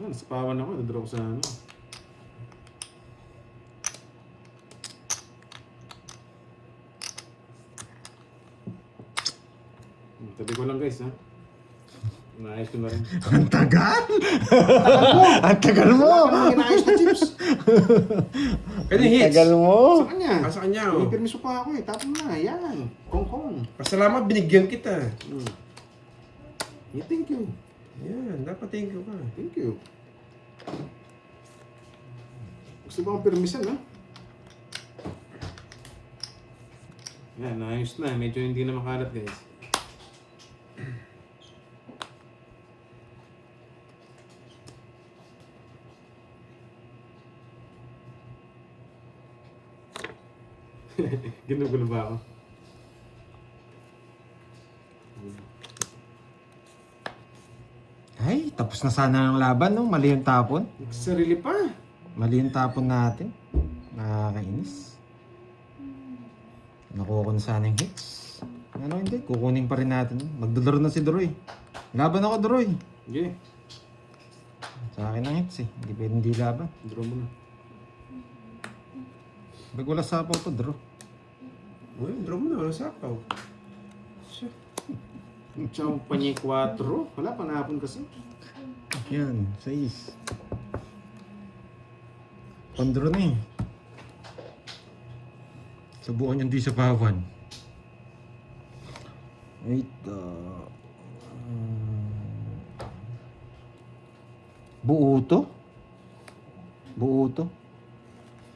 Nasapawan ako, nag-draw ko sa ano. Tabi ko lang guys ha. Naayos ko na rin. Ang tagal! Ang tagal mo! Wala ka naman inaayos na chips. Ano yung hits? Tagal mo! Sa kanya. Sa kanya, May oh. permiso pa ako eh. Tapon na. Yan. Kong-kong. Pasalamat, binigyan kita. Yeah, thank you. Yan, dapat thank you ka. Thank you. Gusto ba akong permisan ha? Yan, naayos na. Medyo hindi na makalat guys. Ginugulo ba ako? Ay, tapos na sana ang laban, no? Mali yung tapon. Sarili pa. Mali yung tapon natin. Nakakainis. Nakuha ko na sana yung hits. Ano hindi, kukunin pa rin natin. Magdodoro na si Droy. Laban ako, Droy. Okay. Sa akin ang hits eh. Hindi pwede hindi laban. Draw mo na. Pag wala sapaw to, draw. Uy, draw mo na. Wala sapaw. Tsaka panyi 4. Wala pa nahapon kasi. Yan, 6. Pandro na eh. Subukan yung di sa pawan. Wait, buo to? Buo to?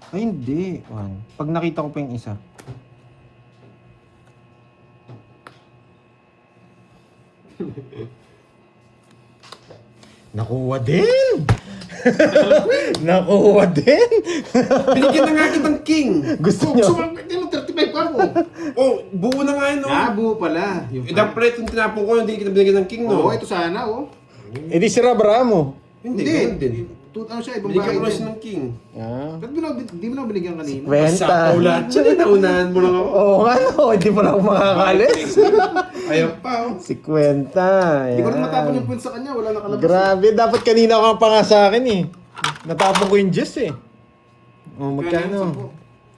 Ay, hindi. Pag nakita ko pa yung isa. Nakuha din! Nakuha din! Binigyan na nga kitang king. Gusto nyo? Hindi mo 35 pa ako. Oh, buo na nga yun, no? Nabo pala. Yung Dapat yung tinapon ko, hindi kita binigyan ng king, no? Oo, ito sana oh. Eh di si Rabramo. Hindi, ganun din. Ano siya, ibang Binigyan bahay ko lang din. siya ng king. Ah. Ba't di mo na binigyan kanina? Kwenta. Sapaw lahat siya, naunahan mo lang ako. Oo nga no, hindi pa na ako makakalis. Ayaw pa, oh. Si Kwenta. Hindi ko rin Yan. matapon yung points sa kanya, wala nakalabas. Grabe, dapat kanina ka pa nga sa akin eh. Natapon ko yung Jess eh. Oh, magkano?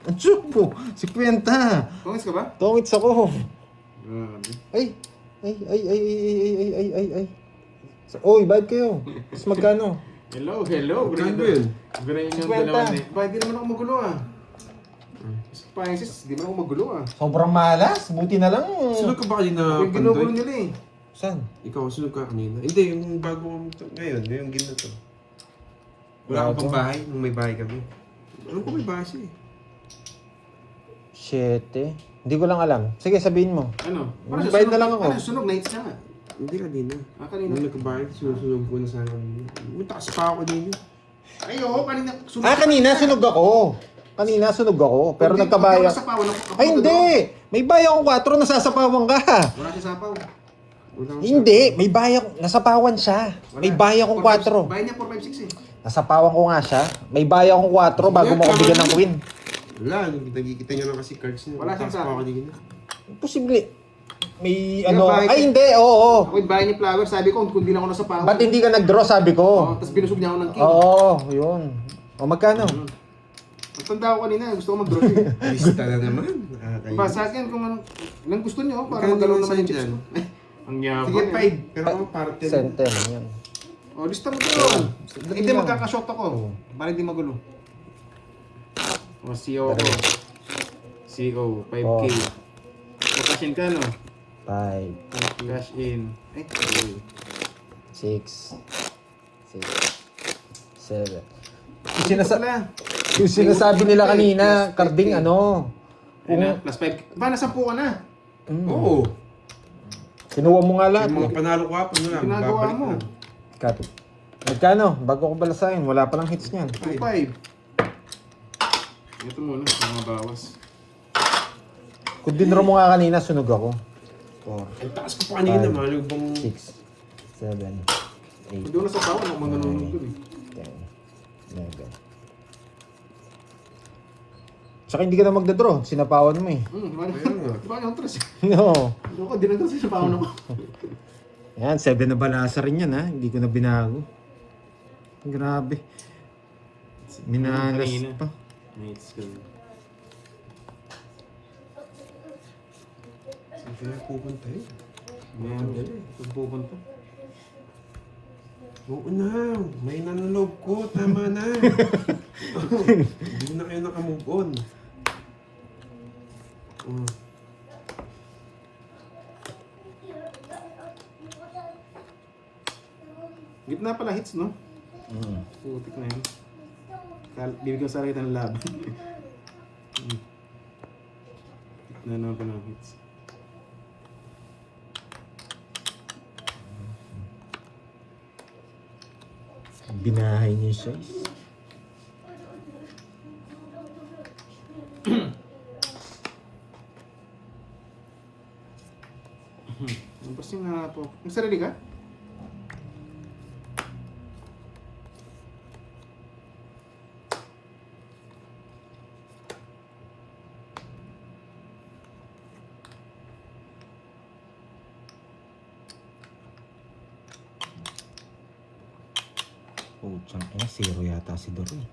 Ang supo, si Kwenta. Kongis ka ba? Tongits ako. Grabe. Ay, ay. Oy, bayad kayo. Mas magkano? Hello. Magkano yun? Ganun yung 50. dalawa na eh. Bakit di naman ako magulo ah? Spices, di naman ako magulo ah. Sobrang malas. Buti na lang. Sunog ka ba kanina, Yung ginugulo Pandoy? nila eh. Saan? Ikaw, sunog ka kanina. Hindi, yung bago ngayon, yung ginato. Wala Bago? akong pang bahay, nung may bahay kami. Alam ko may bahay siya eh. 7. Hindi ko lang alam. Sige, sabihin mo. Ano? Bayad na lang ako. Ano, sunog, nights na nga. Hindi kanina. Kanina. Nung nagkabahay, sinusunog ko na sana kanina. Mataas pa ako kanina. Ay, oo, kanina. Sunog. Kanina sunog ako. Kanina sunog ako. Pero Hindi, nagkabaya. hindi ako nasapawan. Ako Ay, hindi. May bayo akong 4, nasasapawan ka. Wala siya sapaw. Wala akong Hindi, may bayo. Nasapawan siya. May bayo akong 4. Bayan niya 4, 5, 6 eh. Nasapawan ko nga siya. May bayo akong 4 bago mo ako bigyan ng queen. Wala, nakikita niyo lang kasi cards niya. Wala siyang Mataas pa sabi. ako kanina. Imposible. May Kaya ano. bahay- Ay, hindi. Oo. Ako yung bayan niya flower, sabi ko, kung di lang ako nasapawan. Ba't hindi ka nag-draw, sabi Oo, ko? tapos binusog niya ako ng king. Oo, yun. O, magkano? Magtanda ko kanina, gusto ko mag-draw eh. Lista na naman. Nakakainis. Ba, sa akin, kung anong gusto niyo, para Magkano magalaw naman naman yung sa'yo chips dyan? ko. Ang yabang Sige, eh. 5. Pero ako para 10. Center. Yan. O, lista mo doon. Dali Hindi, lang. magkakashot ako. Para hindi magulo. O, CO ko. CO, 5K. O, cash in ka, no? 5, Cash in. 6, 7. Pala. Yung sinasabi nila kanina, Carding, ano? Ayun na, plus 5. Ba, nasa 10 ka na. Oo. Kinuha mo nga lahat. Yung mga panalo ko hapon na lang. Ginagawa babalik mo. na. Cut. Magkano? Bago ko balasahin, wala palang hits niyan. 2-5. Ito muna, mga bawas. Kung dinro mo nga kanina, sunog ako. 4, Ang taas ko pa kanina, Five. malog bang... 6, 7, 8, Doon na sa tao, ako manunod dun eh. 10, 11. Tsaka hindi ka na magdadraw, sinapawan mo eh. Di ba yung tres? No. Ano ko, dinagdag sa paano ko. Yan, 7 na balasa rin yan ha. Hindi ko na binago. Grabe. Minalas Kanina. pa. Nights ka. Saan kaya pupunta eh? Ayan, saan pupunta? Oo na, may nanalog ko, tama na. Hindi na kayo nakamove on. Gitna pala hits, no? Mm. Putik na yun. Bibigyan sa kita ng laban. Gitna naman pala ng hits. Binahay niyo siya. Ang basta yung po. Ang sarili ka? Putsang ina, zero yata si Doroy.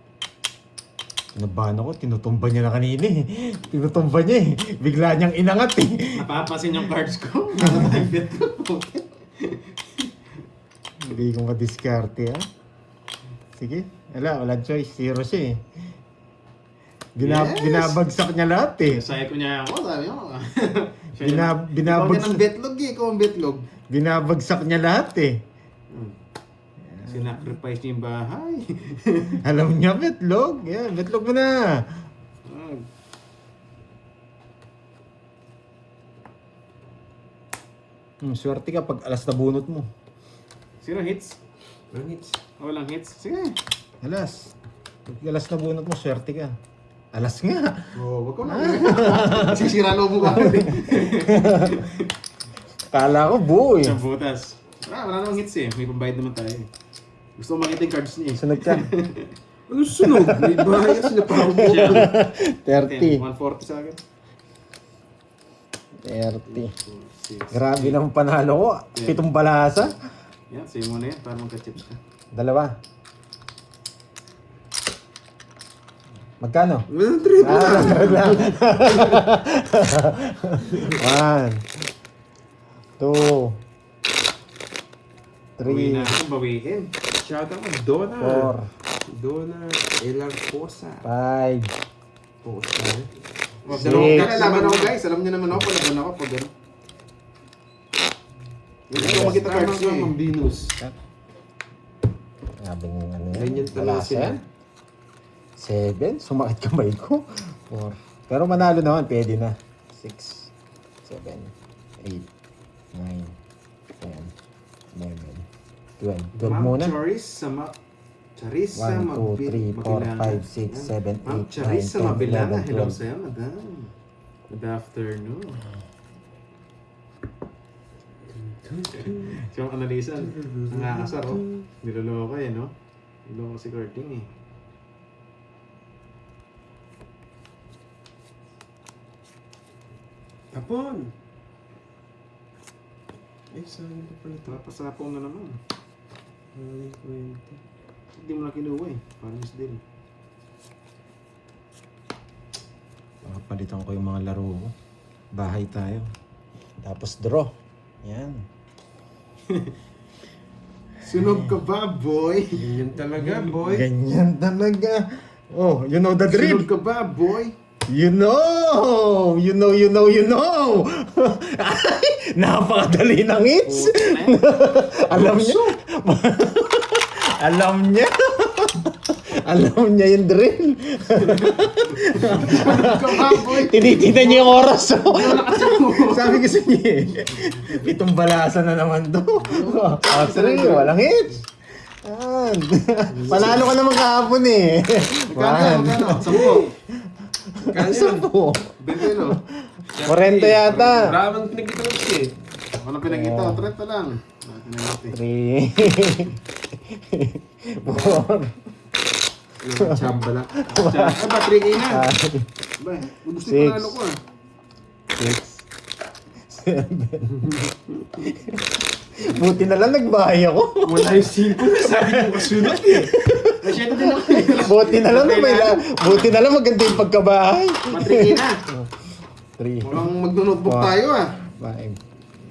Nabahan ako, tinutumba niya na kanina eh. Tinutumba niya eh. Bigla niyang inangat eh. Napapasin yung cards ko. Nakatagpit ko. Hindi ko madiskarte ha. Sige, walang choice. Zero siya eh. Yes! Binabagsak niya lahat eh. Sabi ko niya ako, sabi ko. Ikaw niya ng betlog eh. Ikaw ang betlog. Binabagsak niya lahat eh. Sinacrifice niya yung bahay. Alam niya, betlog. Yeah, betlog mo na. Swerte ka pag alas na bunot mo. Sino hits? Ang hits. Walang hits? Sige. Alas. Pag alas na bunot mo, swerte ka. Alas nga. Oh, wag ko na. Sisira loob mo ka. Kala ko buo eh. Isang butas. Wala namang hits eh. May pambayad naman tayo eh. Gusto ko makita yung cards niya eh. Sunod ka. Ano sunog? May bias na pa ako. 30. 140 sa akin. 30. Grabe lang panalo ko. 7 balasa. Yan, sa'yo mo na yan para magka-chips ka. 2. Magkano? 100 na. 1, 2, Bawiin 3, natin, bawiin. Shout out Donna. 4, Donna Elar Posa. 5, Posa. Six. Laban ako guys, alam niyo naman ako, palaban ako pag gano'n. Hindi ko makita cards niya eh. Venus. Grabe ng ano yan. Ganyan talaga Balasa sila. yan. 7, sumakit kamay ko. 4. Pero manalo naman, pwede na. 6, 7, 8, 9, 10, 11, 12. 12 muna. Charissa 1, 2, 3, 4, 5, 6, 7, 8, 9, 10, Ma'am Charissa Mabilana, 11, hello 12. sa'yo, madam. Good afternoon. Siyang analisan, nangangasar oh. Niloloko eh, no? Niloloko si Curting eh. Tapon. Saan pa pala ito? Papasapaw na naman. Ay, kwento. Hindi mo na kinuha eh. Panis din. Palitan ko yung mga laro ko. Bahay tayo. Tapos draw. Yan. Sunog ka ba, boy? Ganyan talaga, boy. Ganyan talaga. Oh, you know the drill. Sunog ka ba, boy? You know! You know! Ay, napakadali ng hits! Alam niyo? Alam niya. Alam niya yung drill. Tinitignan niya yung oras. Oh. Sabi ko sa niya eh. Itong balasa na naman to. Actually, walang hits. Yan. Panalo ka naman kahapon eh. Magkano? 10. Sampo. 20 no? 40 yata. Maraming pinagkita ko eh. Walang pinagkita, 30 lang. Pinagkita. 3. 4. Chamba lang. Ba, 3K na. Ba, gusto ko 6. panalo ko ah. 6. 7. Buti na lang nagbahay ako. Wala yung 5 na sabi ko kasunod eh. Masyado din ako eh. Buti na lang buti na lang maganda yung pagkabahay. Ba, 3K na. 3, Mukhang mag-notebook Wow. tayo ah. 5,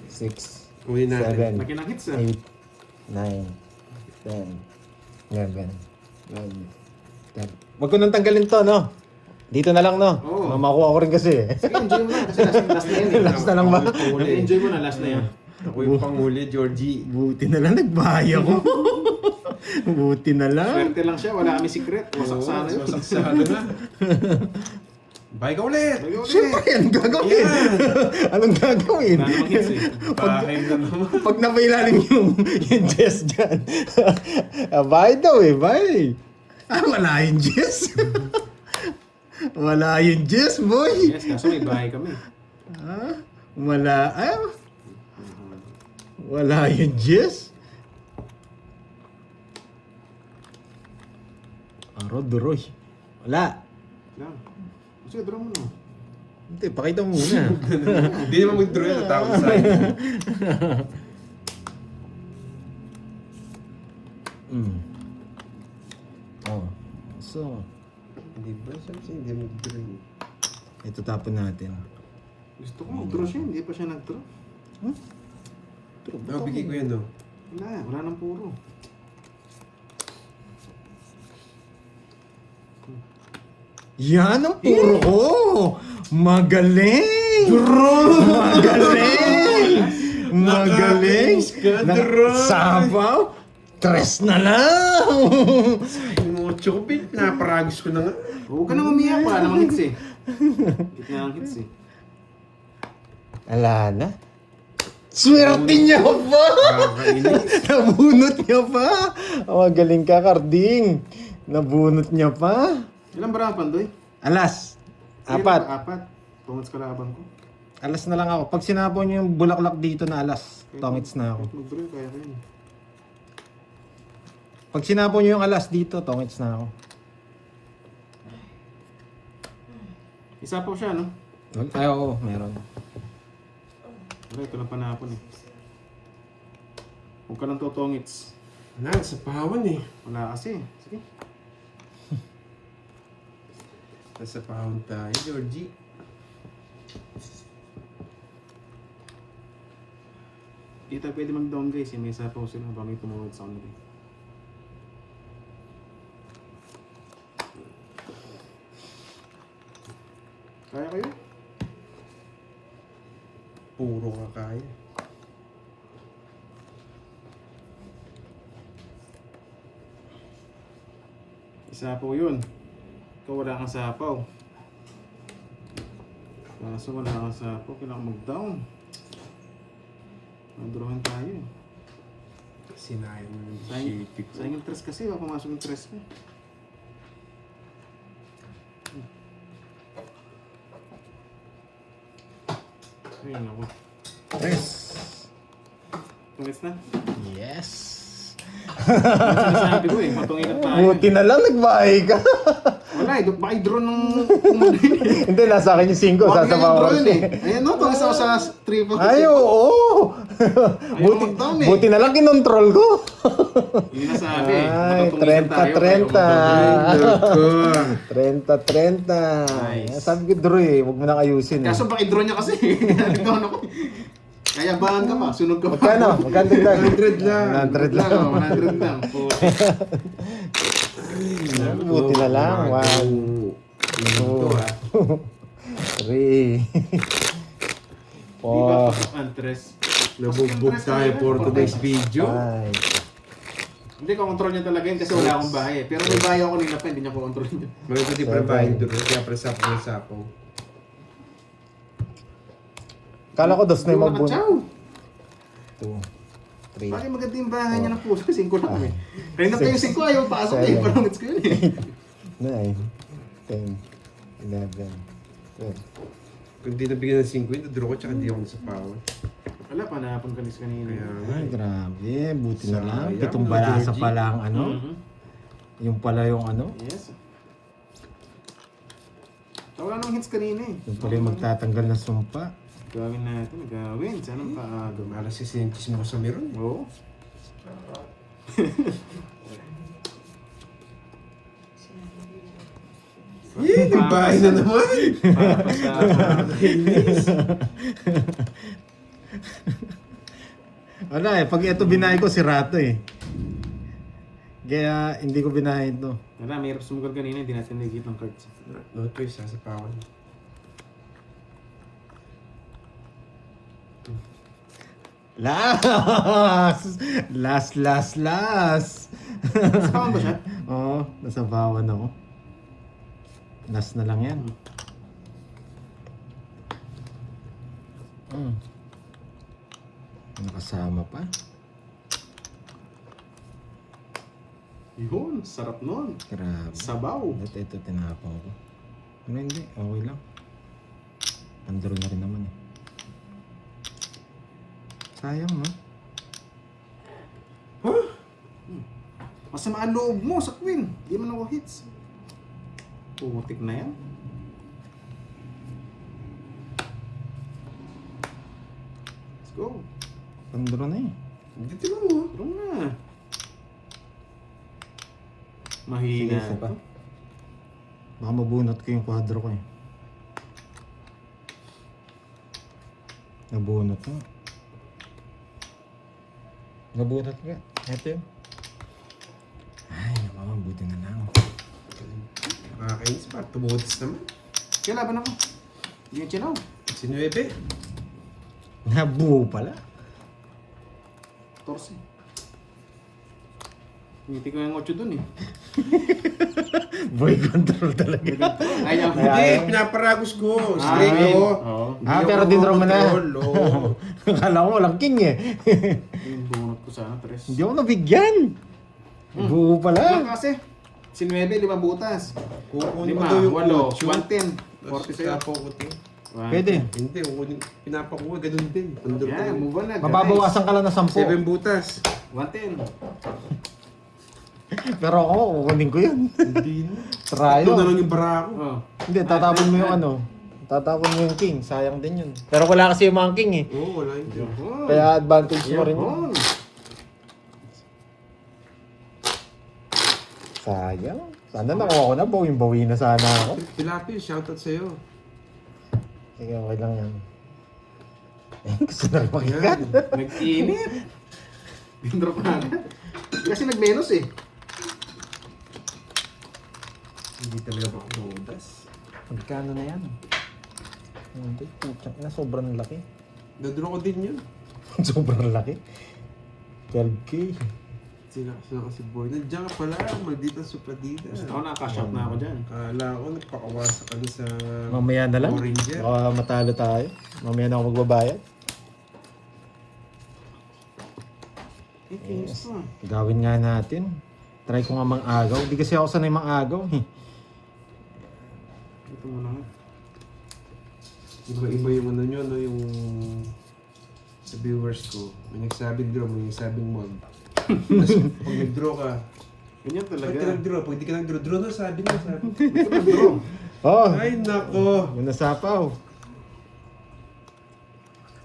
6, Uwi natin. 7, Laki ng hits ah. 8, 9, 10, 11, 12, 10. Wag ko nang tanggalin to, no? Dito na lang, no? Oo. Makuha ko rin kasi. Sige, enjoy mo na kasi last na yan eh. Last na lang ba? Enjoy mo na, last na yan. Ako yung panghuli, Georgie. Buti na lang nagbahay ako. Buti na lang. Swerte lang siya, wala kami secret. Wasak sana yun. Wasaksana na. Bye ka ulit! Siyempre, anong gagawin? Anong gagawin? Wala namang hits eh. Bahay na naman. Pag napailalim yung Jess dyan. Bye daw eh, bye. Wala yung Jess. Wala yung Jess, boy. Yes, kaso may bahay kami. Wala, wala yung Jess. Duroy. Wala. Lang. Sige, draw mo na. Hindi, pakita mo muna. Hindi naman mag-draw yan. Natawag sa akin. Oh. So, Hindi ba? Sabi siya hindi mag-draw. ito tapon natin. Gusto ko mag-draw siya, hindi pa siya nag-draw. Bigay ko yan, no? Wala nang puro. Yan ang puro ko! Magaling! Magaling! Magaling! Nakakainis ka, Dron! Sabaw! Tres na lang! Yung mga chokobit, naparagos ko na nga. Huwag ka nang umiyak, wala namang hits eh. Hindi nga ang hits eh. Ala na. Swerte niya pa! Nakakainis. Nabunot niya pa! Magaling ka, Karding! Nabunot niya pa! Ilan ba ang pandoy? Alas! Ilan 4. ba? 4. Tungod sa kalaban ko. Alas na lang ako. Pag sinapo niyo yung bulaklak dito na alas, tongits na ako. Mag-draw, kaya ko yun. Pag sinapo niyo yung alas dito, tongits na ako. Isa po siya, no? Ay, oo, meron. Wala, ito lang panapon eh. Huwag ka lang totongits. Wala, sa pahawan eh. Wala kasi. Sige. Nasa pahawan tayo, Georgie. Hindi tayo pwede mag-down guys eh. May isa po sila ba may tumawad sa kanila. Kaya kayo? Puro ka kaya. Isa po yun. Ikaw wala kang sapaw. Kaso wala kang sapaw. Kailangan mag-down. Mag-drawin tayo eh. Sinayang mo ng Sayang, shaping. sayang yung tres kasi. Baka pumasok yung tres ko. Ayun ako. Yes! Tungis na. Yes! Sinasabi ko eh. Matungin tayo. Buti na lang nagbahay ka. Wala eh. Baka i-draw ng... Hindi, nasa akin yung 5. Baka Sasabaw i-draw ko yun siya. eh. Ayun no, tungis ako sa triple. Ay, oo! Buti, mag-down eh. buti na lang kinontrol ko. Yun na sabi eh. Ay, Matutungisan tayo, 30. 30. Sabi ko, Drew eh, huwag mo nang ayusin eh. Kaso baka i-draw niya kasi. Nagdown ako. Kaya bahan ka pa, sunog ka pa. Magkano? Magkano dagdag? 100 lang. 100 lang. 100 lang. Buti na lang. 1, Ito ah. 3, Di ba 4, pasok ang tres? Nabugbog tayo for today's video. 5, Hindi, kontrol niya talaga yun kasi wala akong bahay eh. Pero may bahay ako kanina pa, hindi niya kontrol yun. Meron ko di pa bahay doon. Kaya pala sapo ng sapo. Kala ko dos na yung magbunot. Chow! 2, 3, Bakit maganda yung bahay niya ng puso? 5 lang eh. Ah. Kanina pa yung 5 ayaw pasok eh. 7. Parang ko yun eh. 9, 10, 11, 12. Kung di nabigyan ng 5, draw ko tsaka di ako sa power. Wala, panapon ka kanina. Kaya nga. Ay, grabe. Buti na lang. Sayang, Pitong no, balasa Georgie? pala ang ano. Mhm. Yung pala yung ano. Yes. Wala namang hits kanina eh. Yung pala yung magtatanggal ng sumpa. Gawin natin, gawin. Sana maaga. Malas si Sanchez mo sa meron. Oo. Eh, nagbahay na naman. Wala eh. Pag ito binahay ko, sirato eh. Kaya hindi ko binahay ito. Wala, may hirap sumugal kanina. Hindi natin nagigit ng cards. No choice, sa power. Last! Last! Saan ba siya? Oo, nasa bawan ako. Last na lang yan. Nakasama pa. Yun, sarap nun. Grabe. Sabaw. Ito tinapang ko. Ano hindi? Okay lang. Pandaro na rin naman eh. Sayang no? Masama ang loob mo sa Queen. Di man ako hits. Putik na yan. Let's go. Pandaro na eh. Hindi tila mo. Pero na. Mahina. Sige, isa pa. Baka mabunot ko yung kwadro ko eh. Nabunot na. Nabunot nga. Ito yun. Ay, namabuti na lang. Nakakainis pa. Tumutis naman. Kaya laban ako. Hindi yung chinaw. Si Nueve. Nabuo pala. Torsi. Ngiti ko yung 8 dun eh. Boy control talaga. Ayaw. Hindi, pinaparagos ko. Straight Ay, ko. oo. Ah, pero dinro mo na. Oo. Akala ko walang king eh. Yung bunot ko sana, 3. Hindi ako nabigyan. Buo Ano pala. kasi? Si 9, 5 butas. Kukunin 5, ko daw yung 8, 110. 40 sa'yo. Tapo ko to. Pwede. Hindi, kukunin. Pinapakuha, ganun din. Pandor Yan, din. move on na. Mababawasan ka lang ng 10. 7 butas. 110. Pero ako, kukunin ko yun. Hindi na. Try Ito na lang yung bara ko. Oh. Hindi, tatapon mo yung ano. Tatapon mo yung king. Sayang din yun. Pero wala kasi yung mga king eh. Oo, wala yun. Yun. Kaya advantage mo rin yun. Yun. Sayang. Sana nakuha ko na. Bawin-bawi na sana ako. Tilapia, shoutout sa'yo. Sige, okay lang yan. Eh, gusto na rin makikat. Nag-init. Drop na agad. Kasi nag-menos eh. Hindi talaga makukudas. Magkano na yan? Hindi, putyak na. Sobrang laki. Dadro ko din yun. Sobrang laki. 12K. Sila kasi boy. Nandiyan ka pala, maldita supadita. Gusto ko na-cash out na ako dyan. Kala ko, nagpakawasa ka na sa Mamaya na lang. Oranger. Baka matalo tayo. Mamaya na ako magbabayad. Eh, kinis to. Gawin nga natin. Try ko nga mang-agaw. Hindi kasi ako sanay mang-agaw. Ito muna nga. Iba-iba yung ano nyo, no? Yung sa viewers ko. May nagsabing draw, may nagsabing mag. Tapos pag nag-draw ka, Ganyan pag talaga. ka nag-draw, pag di ka nag-draw, draw na sabi na sabi. Ito nag-draw. Oh, Ay, nako! yung nasapaw.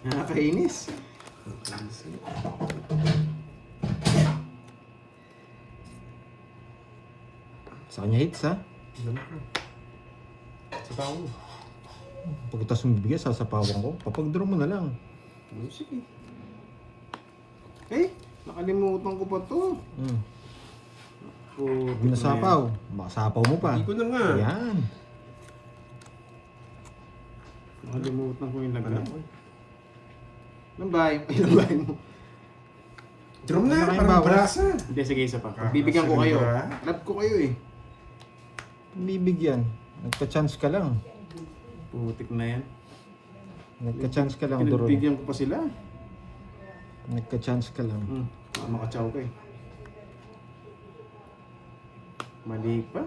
Nakakainis. Sa kanya hits ha. Alam ko. Sa tao. Pagkatas mo bibigay, sasapawan ko. Papag-draw mo na lang. Oh, sige. Eh, nakalimutan ko pa to. Hmm. Oh, Yung nasapaw. Makasapaw mo pa. Hindi ko na nga. Ayan. Nakalimutan ko yung lagay. Alam ko. Nang bahay mo. Ay, nang bahay mo. Drum na, Wala kayong parang bawas. brasa. Hindi, sige, isa pa. Bibigyan ko kayo. Diba? Love ko kayo eh. Bibigyan. Nagka-chance ka lang. Putik na yan. Nagka-chance ka lang, Duro. Pinagbigyan ko pa sila. Nagka-chance ka lang. Makatsaw ka eh. Mali pa.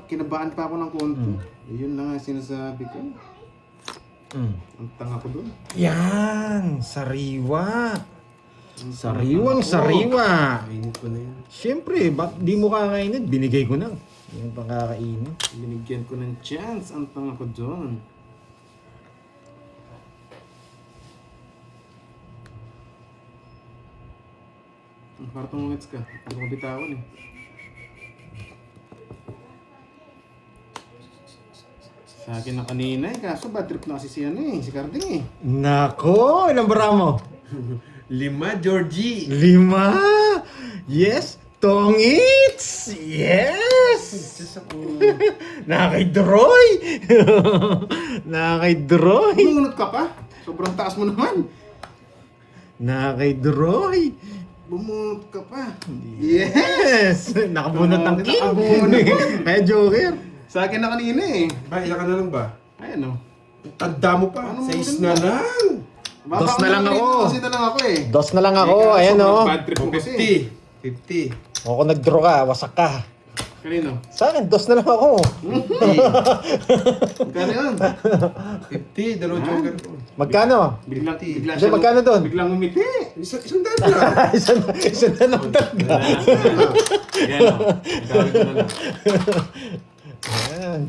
Kinabaan pa ako ng konti. Yun na nga sinasabi ko. Ang tanga ko doon. Yan! Sariwa! Sariwang sariwa! Kainit ko na yan. Siyempre, ba't di mo kakainin? Binigay ko na. Yung pangkakainin. Binigyan ko ng chance. Ang tanga ko doon. Parang tumungits ka. Ano ko bitawan eh. Sa akin na kanina eh. Kaso bad trip na kasi si ano eh. Si Carding eh. Nako! Ilang bara mo? 5, Georgie! 5! Yes! Tongits! Yes! Just ako. Nakakay-droy! Nakakay-droy! Bumunot ka pa. Sobrang taas mo naman. Nakakay-droy! Bumunot ka pa. Yes! Nakabunot ng king! Nakabunot. Kaya Joker! Sa akin na kanina eh. Ba, ilan ka na lang ba? Ayan o. Tanda mo pa. Ano mo 6 din na ba? lang. Dos na lang ako. Kasi na lang ako eh. Dos na lang ako, Kaya ayan sobrang o. Bad trip ko kasi. 50. O kung nag-draw ka, wasak ka. Kanino? Sa akin, dos na lang ako. Magkano yun? 50, dalawang joker ko. Magkano? Biglang Hindi, magkano doon? Biglang umiti. Isang daan lang. Isa na lang talaga. Ayan o. Gawin ko na lang. Ayan.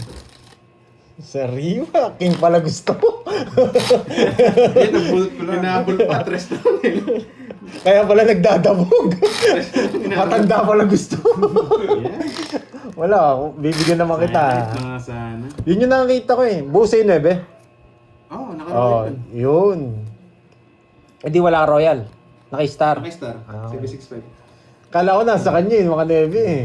Sariwa, king pala gusto mo. Hindi, nabulot ko lang. Hinabol pa. Tres na rin. Kaya pala nagdadabog. Matanda pala gusto mo. Yeah. Wala, bibigyan naman kita. Sayang na sana. Yun yung nakakita ko eh. Busi 9 eh. Oo, Oh, naka-royal. yun. Eh di wala royal. Naka-star. Naka-star. Ah. 765. Kala ko nasa kanya yun, mga 9 eh.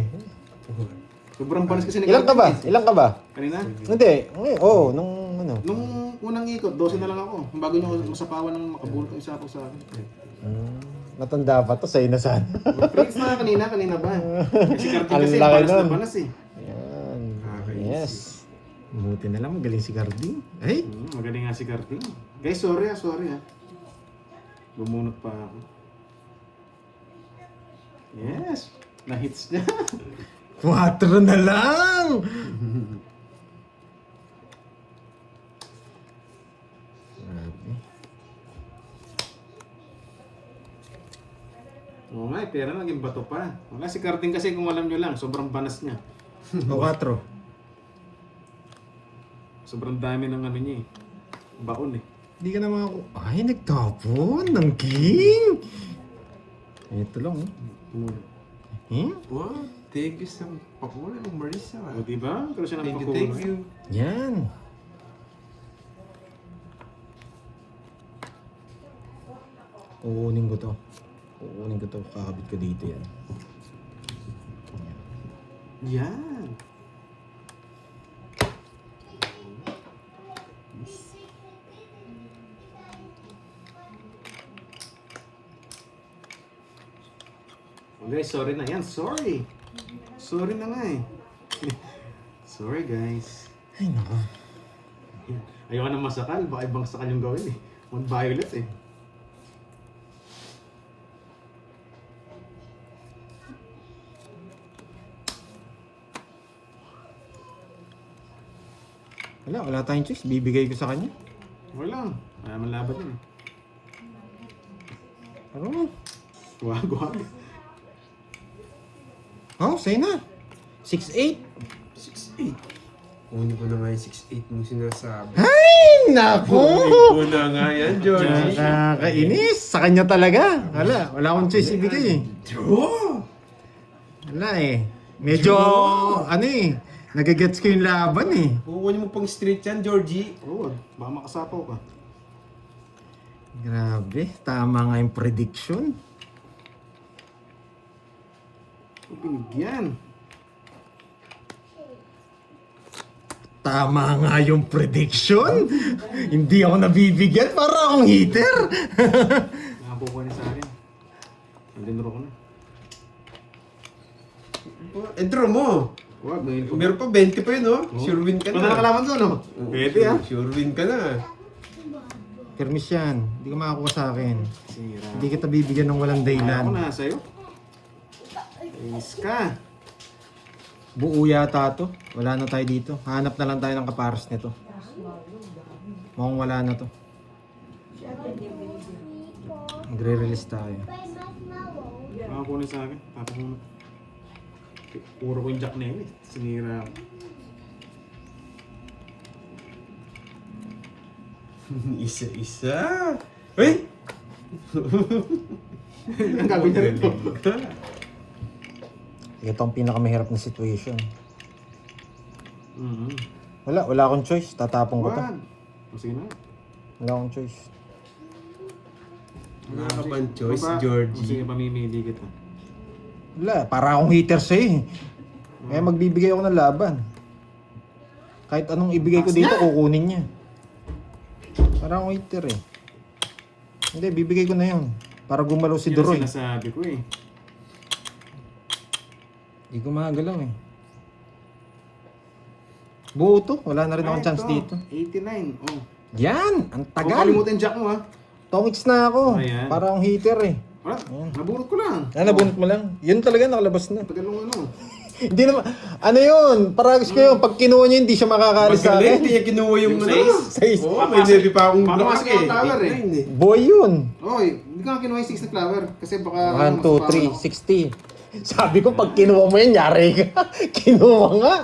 Sobrang panas kasi Ilan ka ba? Ilan ka ba? Kanina? Hindi. Oo, nung ano. Nung unang ikot, 12 na lang ako. Bago nyo masapawan ng makabulot ang isa ako sa akin. Matanda pa to, sa'yo na sana. Prince na kanina ba? Kasi Carding Ang kasi, laki panas na nun. panas eh. Yan. Nakakainis. Yes. Buti na lang, magaling si Carding. Ay! Magaling nga si Carding. Guys, sorry ah. Bumunot pa ako. Yes! Na-hits niya. 4 na lang! Grabe. Oo nga, pera naging bato pa. Wala si Carding kasi kung alam nyo lang, sobrang banas niya. O 4. Sobrang dami ng ano niya eh. Baon eh. Hindi ka naman ako. Ay, nagtapon ng king! Ito lang, oh. Wow, thank you sa pakula ng Marisa. O diba? Pero siya ng Thank you, pakulo. thank you. Yan. Kukunin ko to. Kukunin ko to. Kakabit ko dito yan. Yan! Oh, guys, sorry na yan. Sorry! Sorry na nga eh. Sorry guys. Ay, nako. Ayoko na masakal. Baka ibang sakal yung gawin eh. Mag-violet eh. Wala tayong choice. Bibigay ko sa kanya. Wala. Kaya malaban yun eh. Pero, Wag, wag. oh, sa'yo na. 6'8". 6'8". Kunin ko na nga yung 6'8 mo sinasabi. Ay, nako! Kunin ko na nga yan, Georgie. Nakakainis. Sa kanya talaga. Wala akong choice ibigay eh. Draw! Wala eh. Medyo, ano eh. Nagagets ko yung laban eh. Kukunin mo pang street yan, Georgie. Oo, baka makasapaw ka. Grabe. Tama nga yung prediction. Binigyan. Tama nga yung prediction. Hindi ako nabibigyan. Para akong hitter. Nakabukuha niya sa akin. Dinro ko na. Draw mo. Wag, ngayon ko. Meron pa 20 pa yun, oh. Sure win ka Wala na. nakalaman doon, no? Pwede, ah. Sure win ka na. Permis yan. Hindi ka makakuha sa akin. Sira. Hindi kita bibigyan ng walang Ako dahilan. na sa'yo. Inis ka. Buo yata to. Wala na tayo dito. Hanap na lang tayo ng kapares nito. Mukhang wala na to. Magre-release tayo. Makakunin sa akin. Tapos mo. Puro ko yung jack na yun eh. Sinira ako. Isa-isa. Uy! Ang gagawin niya rin to. Ito ang pinakamahirap na situation. Mhm. Wala akong choice. Tatapong ko to. Wag. O, sige na. Wala akong choice. Wala ka pang choice, Baba. Georgie. O, sige, pamimili kita. Wala, para akong hater sa'yo eh. Kaya magbibigay ako ng laban. Kahit anong ibigay ko dito, kukunin niya. Para akong hater eh. Hindi, bibigay ko na yun. Para gumalaw si Yun ang Duroy. sinasabi ko eh. Hindi ko magalaw eh. Buo to, wala na rin akong Ay, chance ito. dito. 89. Oh. Yan! Ang Huwag tagal! kalimutan jack mo ha. Tongits na ako. Ayan. Para akong hater eh. Wala. Nabunot ko lang. Nabunot mo lang. Yun talaga nakalabas na. Tagalong ano. Hindi naman, ano yun? Paragos ko yun. Pag kinuha niya, hindi siya makakaalis sa Magaling, akin. hindi niya kinuha yung Yung ano. size? Size. Oo, may nebi pa akong Baka block masakit eh. ang tower eh. 8-9 eh. Boy yun. Oy, hindi ka nga kinuha yung 6 na flower. Kasi baka... 1, 2, 3, 60. Sabi ko, pag kinuha mo yan, yari ka. Kinuha nga.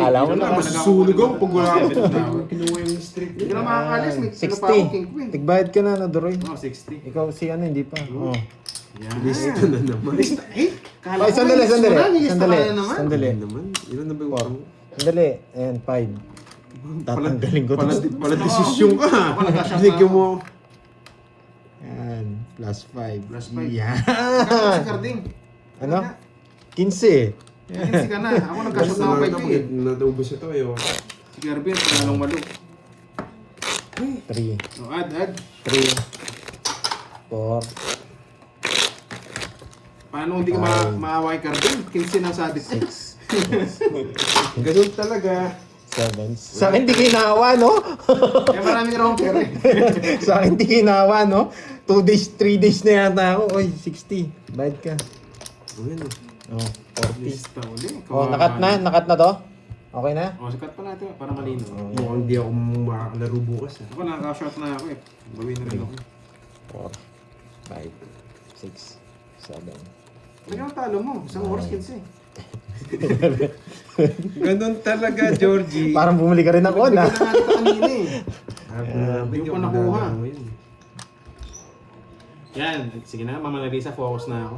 Alam mo na. Masusunog ako pag wala ako. Tower. Kinuha yung street. Hindi ka na makakalis. May ano pa ako, king 60. queen. Tigbayad ka na, Duroy. Oh, 60. Ikaw si ano, hindi pa. Oh. Yan. Lista na naman. Lista. Eh, kala Ay, ko sandali, may sandali. lista na, may lista Sandali. ka na naman. Sandali. Ano naman? Ilan na ba yung utang? Sandali. Ayan, 5. Tatanggalin ko to. Pala desisyon ka. Ako nag-cash out Binigyan na mo. Yan. Plus 5. Plus 5. Yan. Nagkakaroon si Carding. Ano? 15. 15 ka na. Ako nagkashot na ako 5 eh. Natubos ito eh. oh. Si Garbin, panalong malo. 3. Oh, add. 3. 4. Paano hindi ka maawa kay Carding? 15 ang sabi ko. 6. Ganun talaga. 7. Sa akin di kinawa, no? Kaya marami ka akong pera eh. Sa akin di kinawa, no? 2 days, 3 days na yata ako. Oy, 60. Bayad ka. Ayun oh. Oh, 40. Lista uli. Oh, nakat na? Nakat na to? Okay na? Oh, sikat pa natin para malinaw. Mukhang hindi ako makakalaro bukas ah. Ako nakaka-short na ako eh. Gawin na rin ako. 4, 5, 6, 7. Talagang talo mo. Isang oras 15 eh. Ganun talaga, Georgie. Parang bumili ka rin ng on, Bigyan ha? na nga kita kanina eh. Hindi Yung pa nakuha. Yan. Sige na, Mama Larissa, focus na ako.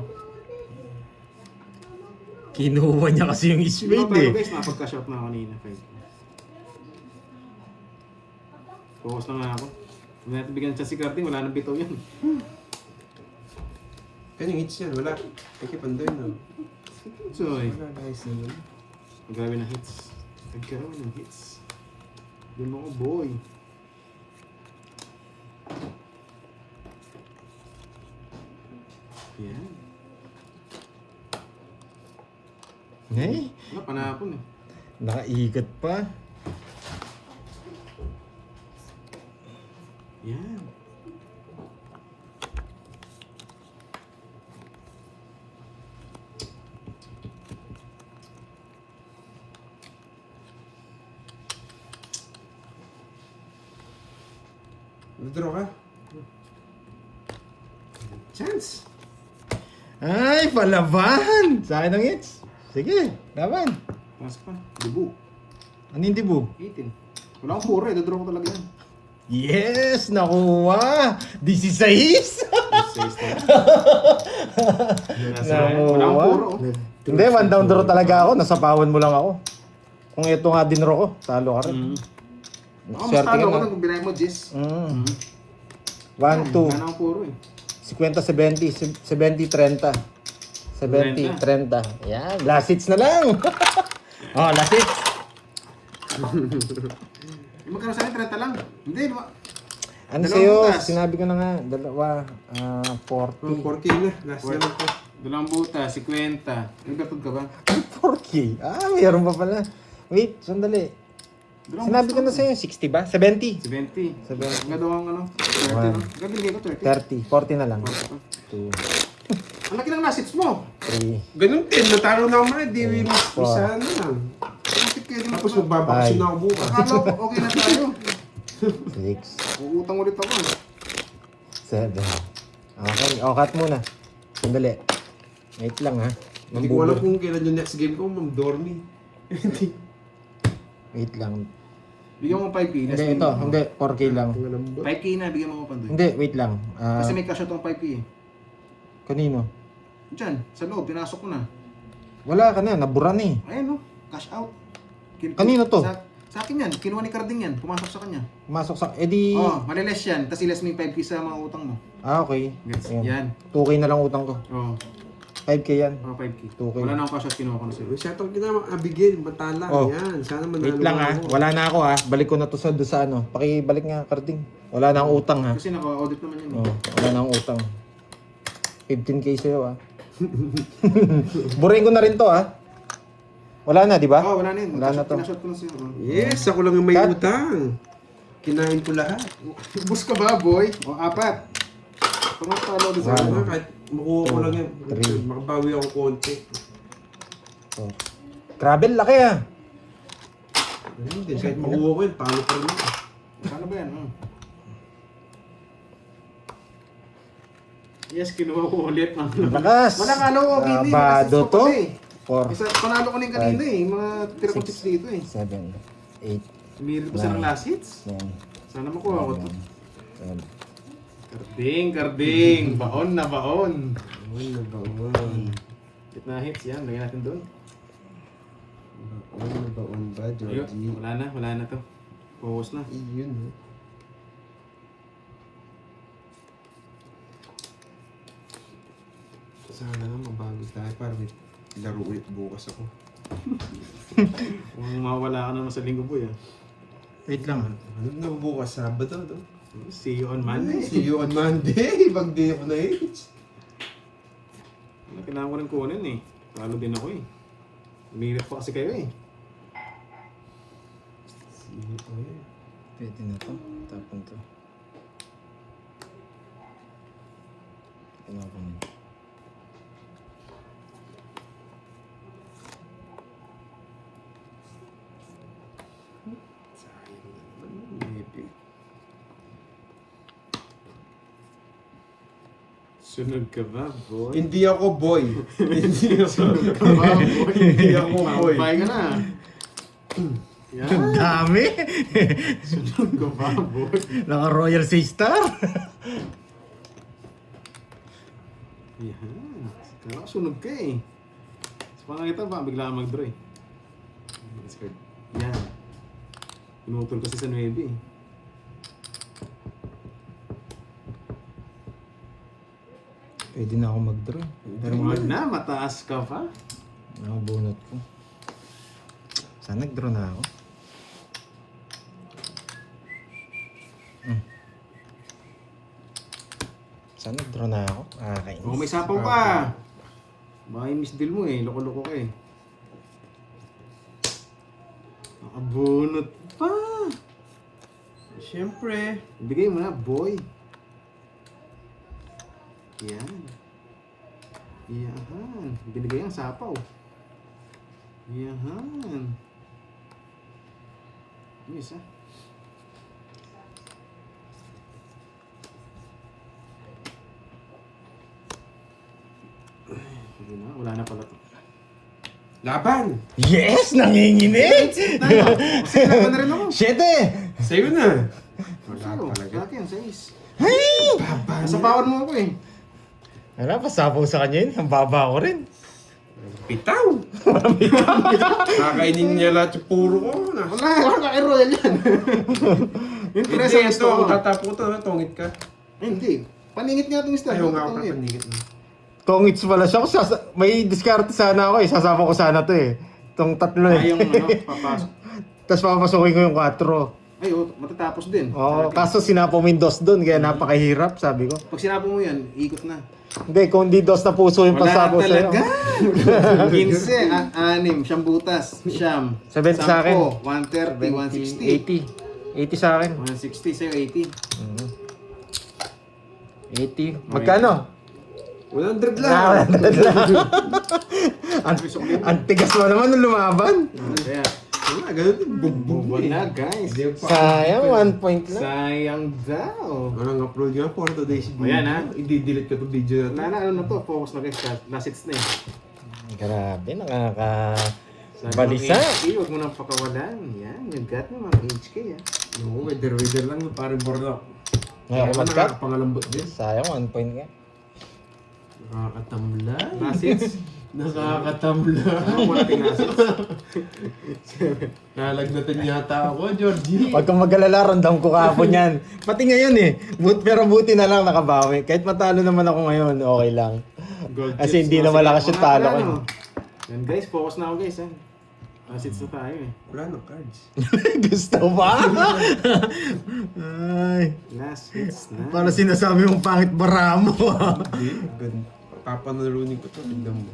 Kinuha niya kasi yung Pero speed, eh. guys, napagka-short na ako kanina. Focus na nga ako. Hindi natin bigyan siya si Carding, wala nang bitaw yan. Kanyang hits yan, wala. Kaya pandoy no. So, Wala guys. grabe na hits. Nagkaroon ng hits. Doon ako, boy. Yan. Eh, Wala, panapon eh. nakaikat pa. Yan. Withdraw ka? Chance. Ay, palaban! Sa akin ang hits. Sige, laban. Pass pa. Debu. Ano yung dibu? 18. Wala akong puro eh. Dodraw ko talaga yan. Yes! Nakuha! 16! Wala akong puro. oh. Hindi, 1 down draw talaga ako. Nasapawan mo lang ako. Kung ito nga dinro ko, talo ka rin. Ako mas Swerte talo ka ko na. nang binay mo, Jis. 1, 2. Wala akong puro eh. 50, 70, 70, 30. 70, 30. Yan, last hits na lang. Oh, last hits. Magkano sa akin, 30 lang. Hindi, Ano Dalawang sa'yo? butas. Sinabi ko na nga, dalawa, 40. 4K na. Last na lang po. Dalawang buta, 50. Nagtatod ka ba? 4K? Mayroon pa pala. Wait, sandali. Dalawang Sinabi ko buta. na sa'yo, 60 ba? 70? 70. 70. Ang ganda ang ano? 30 One. no? Gabiligay ko 30. 30. 40 na lang. 2, Ang laki ng nasits mo. 3, Ganun din. Natalo na ako man. Di Okay. mas Four. isa na lang. Bakit kayo din Tapos ako? magbabakasyon na ako bukas. Akala ko okay na tayo. 6, Uutang ulit ako. 7. Okay, cut muna. Sandali. Wait lang ha. Hindi ko alam kung kailan yung next game ko, Ma'am Dormy. Wait lang. Bigyan mo 5K. Hindi, ito. Hindi, 4K lang. Ang alam ba? 5K na, bigyan mo ko pa doon. Hindi, wait lang. Kasi may cash out ang 5K eh. Kanino? Diyan, sa loob, pinasok ko na. Wala ka na, nabura na eh. Ayun no, cash out. Kanino to? Sa akin yan, kinuha ni Carding yan, pumasok sa kanya. Pumasok sa... Edi... Oh, maliles yan, tapos iles mo yung 5K sa mga utang mo. Okay. Gets? Ayan. Yan. 2K na lang utang ko. Oh, 5K yan. 5K. 2K. Wala na akong cash out, kinuha ko na sa'yo. Shoutout kita mga Abigail, Batala. Oh. Yan, sana manalo Wait lang ha. ako. Wala na ako ha. Balik ko na to sa doon sa ano. Pakibalik nga, Karding. Wala na akong utang ha. Kasi naka-audit naman yun. Oh, wala na akong utang. 15K sa'yo ha. Burahin ko na rin to ha. Wala na, di ba? Oh, wala na yun. Wala na to. Pinashot ko na sa'yo. Oh. Yes, ako lang yung may Cut. utang. Kinain ko lahat. Bus ka ba, boy? O, 4. Pangapalo doon sa One. ano. Kahit makuha ko lang yan. Three. Makabawi ako konti. Oh. Grabe, laki ha. Hindi, kahit makuha ko yan, talo pa rin ako. Paano ba yan? Yes, kinuha ko ulit. Lakas. Wala kalo ko, okay din. Kabado to. 4, Isa, panalo ko na yung kanina eh. Mga tira kong chips dito eh. 7, 8, Umirit pa siya ng last hits. 9, Sana makuha ko to. 10. Karding. Baon na baon. Ay, nabaon. Gitna hits yan. Lagyan natin doon. Nabaon ba, Ayun. Georgie? Wala na to. Focus na. Iyon, ha? Sana nga mabago tayo para may laro ulit bukas ako. Kung mawala ka naman sa linggo boy ah. Wait lang ha. Ano na bukas? Sabado, no? See you on Monday. See you on Monday. Pag di ako na-age. Kailangan ko rin kunin eh. Talo din ako eh. Umirit pa kasi kayo eh. Sige pa yan. Pwede na to. Tapon to. Ano ko na. Sayang naman. Maybe. Sunog ka ba boy? Hindi ako boy. Hindi ako. Ba, boy? Hindi ako boy. Bye ka na. Yan. Ang dami! Sunog ka ba boy? Naka Royal 6 star! Yan. Kaya sunog ka eh. Sa pangangita ba, bigla kang mag-draw eh. Discard. Yan. Pinutol kasi sa 9 eh. Pwede na ako mag-draw. Pero Wag na, mataas ka pa. nakabunot ko. Sana nag-draw na ako. Sana nag-draw na ako. Nakakainis. Oh, may sapaw pa. Baka yung miss deal mo eh. Loko-loko ka eh. Nakabunot pa. Siyempre. Ibigay mo na, boy. Yan. Yan. Binigay ang sapaw. Yan. Miss ah. Sige na, wala na pala to. Laban! Yes! Nanginginig! Sige na na rin ako. 7! Sa'yo na. Sa'yo, talaga. sa akin, 6. Hey! Nasa power mo ako eh. Wala, pasapaw sa kanya yun. Ang baba ko rin. Pitaw! Kakainin niya lahat yung puro ko. Wala kay Royal yan. Yung Hindi, presa gusto ito. ko. Tatapo ko to. Tongit ka. Ay, hindi. Paningit nga itong style. Ayaw nga ako Paningit. paningit na. Tongits pala siya. May diskarte sana ako eh. Sasama ko sana to eh. Itong tatlo eh. Ay, yung ano, papasok. Tapos papapasukin ko yung 4. Ay, matatapos din. Oo, kaso sinapo mo yung dos doon, kaya napakahirap, sabi ko. Pag sinapo mo yan, ikot na. Hindi, kung di dos na puso yung pasapo sa'yo. 15, 6, siyam butas, siyam. 70 sa akin. 130, 160. 80 sa akin. 160 sa'yo, 80. 80. Magkano? 100 lang. Ah, ang tigas mo naman nung lumaban. Kaya, Wala, ganun din. Bumbum wala guys. Sayang, 1 point lang. Sayang daw. Walang upload nga for today's video. Ayan, ha? I-delete ko itong video Wala na na, ano na to, focus na guys. Last hits na eh. Grabe, Sabi balisa. ng HK, huwag mo nang pakawalan. Yan, you got me mga HK ah. to. Oo, weather lang. Parang borlak. Ngayon ko mag-cut. Pangalambot din. Sayang, 1 point nga. Nakakatamla. Last hits. Nakakatamla. Ano mo natin last hits? Nalagnatan yata ako, Georgie. Huwag kang mag-alala, random ko kahapon yan. Pati ngayon eh. Pero buti na lang nakabawi. Kahit matalo naman ako ngayon, okay lang. Gold Kasi chips. hindi na malakas yung talo ko. Ano? Yan guys, focus na ako guys. Last hits na tayo eh. Wala nang cards. Gusto ba? Ay, Last hits na. para sinasabi mong pangit bara mo. Hindi, ganun. Papanalunin ko to. Tignan mo.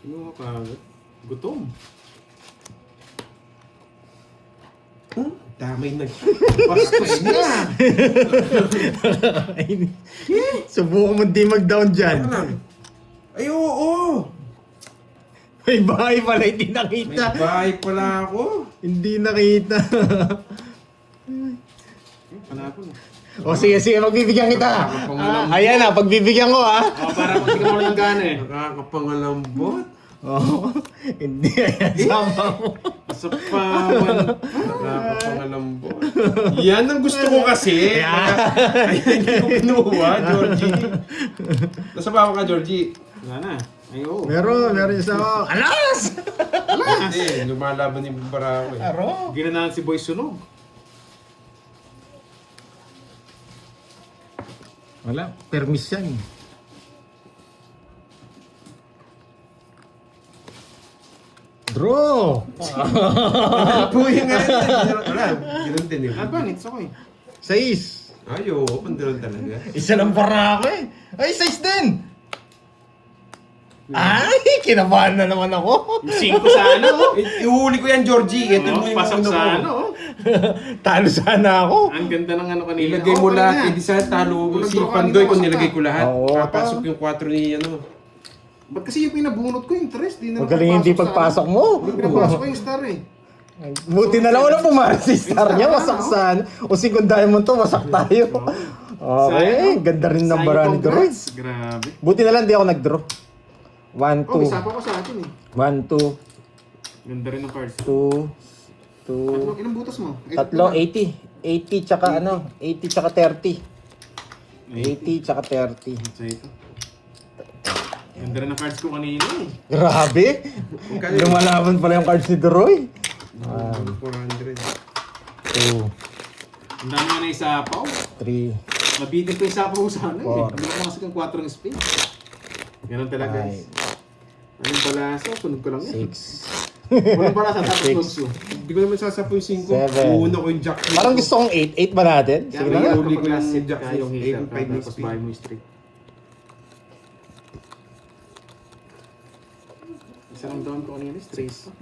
Sino ka kagad? Gutom. Damay nag... Bastos na! Subukan mo di mag-down dyan. Ay, oo! May bahay pala, hindi May nakita. bahay pala ako. Hindi nakita. Panapon. O sige, sige, pagbibigyan kita. Ayan na, pagbibigyan ko ha. Para pag di ka mo ng gana eh. Nakakapangalambot. Oh, hindi, ayan, sama mo. Sa pawan. Nakakapangalambot. Yan ang gusto ko kasi. Ay, hindi ko kinuha, Georgie. Nasa ba ako ka, Georgie? Wala na. Ay, oo. Meron isa ako. Alas! Hindi, lumalaban yung bara ko eh. Aro. Ginanahan si Boy Sunog. Wala, permis yan. Draw! Puwi nga yun. Wala, ganun din eh. Advan, it's okay. 6. Ay, oo, pandalan talaga. Isa lang para ako eh. Ay, 6 din! Ay, kinabahan na naman ako. 5 sa ano? Ihuli ko yan, Georgie. Ito mo yung Pasok ano sa ko. ano? Talo sana ako. Ang ganda ng ano kanina. Ilagay mo Okay lahat. na. Hindi sa talo Kung si nag-draw ka, Pandoy hindi kung ka nilagay ko lahat. Oo, Papasok yung 4 ni ano. Ba't kasi yung pinabunot ko yung tres? Di na Magaling hindi napapasok sa pagpasok ano. mo. Hindi pinapasok ko yung star eh. Buti na lang wala pumaras si star niya, wasak saan. O si Diamond to, wasak tayo. Okay, ganda rin ng bara ni Droy. Congrats. Grabe. Buti na lang di ako nag-draw. 1, Oh, may 2, sapa ko sa atin eh. 1, 2, Ganda rin ng cards. 2, Ilang butas mo? tatlo, 80. 80 tsaka ano, 80 tsaka 30. 80 tsaka 30. Sa ito. Ganda rin ng cards ko kanina eh. Grabe! Lumalaban pala yung cards ni Droy. 400. 2, Ang dami nga na isapaw. 3, Mabitin pa yung isapaw sa ano eh. Four. Ang mga kasi kang 4 ng spin. Ganun talaga guys. 5, Anong balasa? Sunog ko lang yan. 6. Walang balasa tapos Six. nonso. Hindi ko naman sasapo yung 5. Seven. Una ko yung jack. Parang gusto kong 8. 8 ba natin? Kaya Sige may na. huli ko kapag yung last hit jack ka yung six, hater eight, ka five, tapos spin. bahay mo yung straight. Isa lang down ko kanina is trace.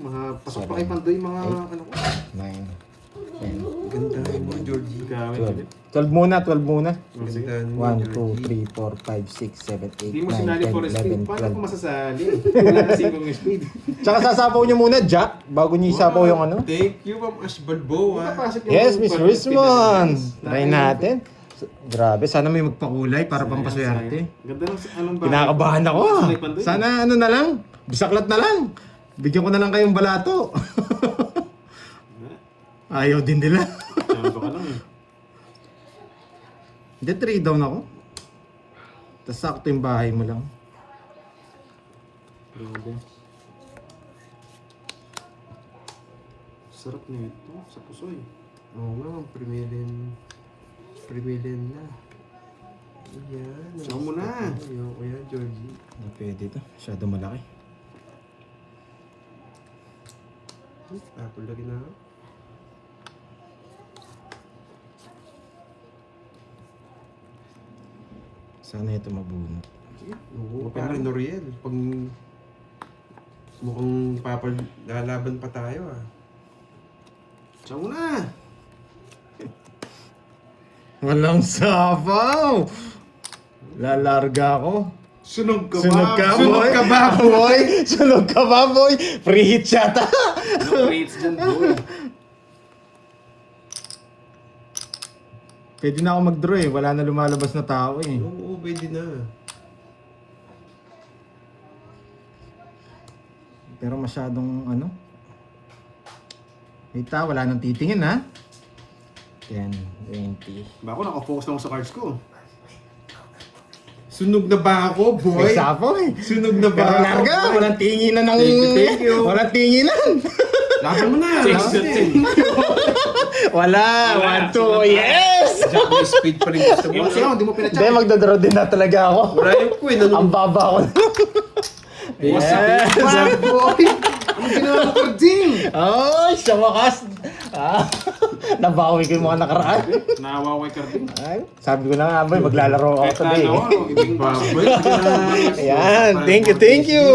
Pasok pa kay Pandoy mga ano ko. 9, 10, Ganda mo, Georgie. Gawin. 12 muna, 12 muna. Ganda mo, 1, 2, Georgie. 3, 4, 5, 6, 7, 8, Hindi mo 9, sinali 10, for a speed. 11, Paano ko 12. masasali? Wala kasi kong speed. Tsaka sasapaw nyo muna, Jack, bago nyo isapaw yung ano. Thank you, Ma'am Ash Balboa. Papasok yung Yes, Miss for a speed na Richmond! guys. Try natin. Grabe, sana may magpakulay para pampaswerte. Ganda ng anong ba? Kinakabahan ako. Sanay Pandoy. Sana ano na lang, bisaklat na lang. Bigyan ko na lang kayong balato. Ayaw din nila. Sabi ka lang eh. Hindi, 3 down ako. Tapos sakto yung bahay mo lang. Grabe. Sarap na ito sa pusoy. Oo nga, primilin na. Ayan. Siya mo na. Ayoko yan, Georgie. Hindi pwede to. Masyado malaki. Tapos lagi na. Sana ito mabunot. Oo, pare Noriel. Pag mukhang lalaban pa tayo ah. Siya mo na. Walang sabaw! Lalarga ako. Sunog ka Sunog ba? ka, Sunog boy! ka ba, boy? Sunog ka ba, boy? Preheat yata! No rates dyan, boy. Pwede na ako mag-draw eh. Wala na lumalabas na tao eh. Oo, pwede na. Pero masyadong ano? Wait ha, wala nang titingin ha? 10, 20. Ba ako nakafocus lang ako sa cards ko. Sunog na ba ako, boy? May sapo eh. Sunog na ba Pero ako? larga, boy? walang tinginan ng... Thank you. Walang tinginan. Laban mo na. Wala, 1, 2, yes! Jack, may speed pa rin gusto mo. Yung sa'yo, hindi mo Hindi, pinacheck. magdodraw din na talaga ako. Wala yung queen. Ano? Ang baba ko na. Yes! Bad boy! Ano ginawa mo, Carding? Oh, sa wakas. Nabawi ko yung mga nakaraan. Naawa ko kay Carding. Ay, sabi ko na nga ba, maglalaro ako Kahit today. na ano, ibig Babay. Ayan, thank you.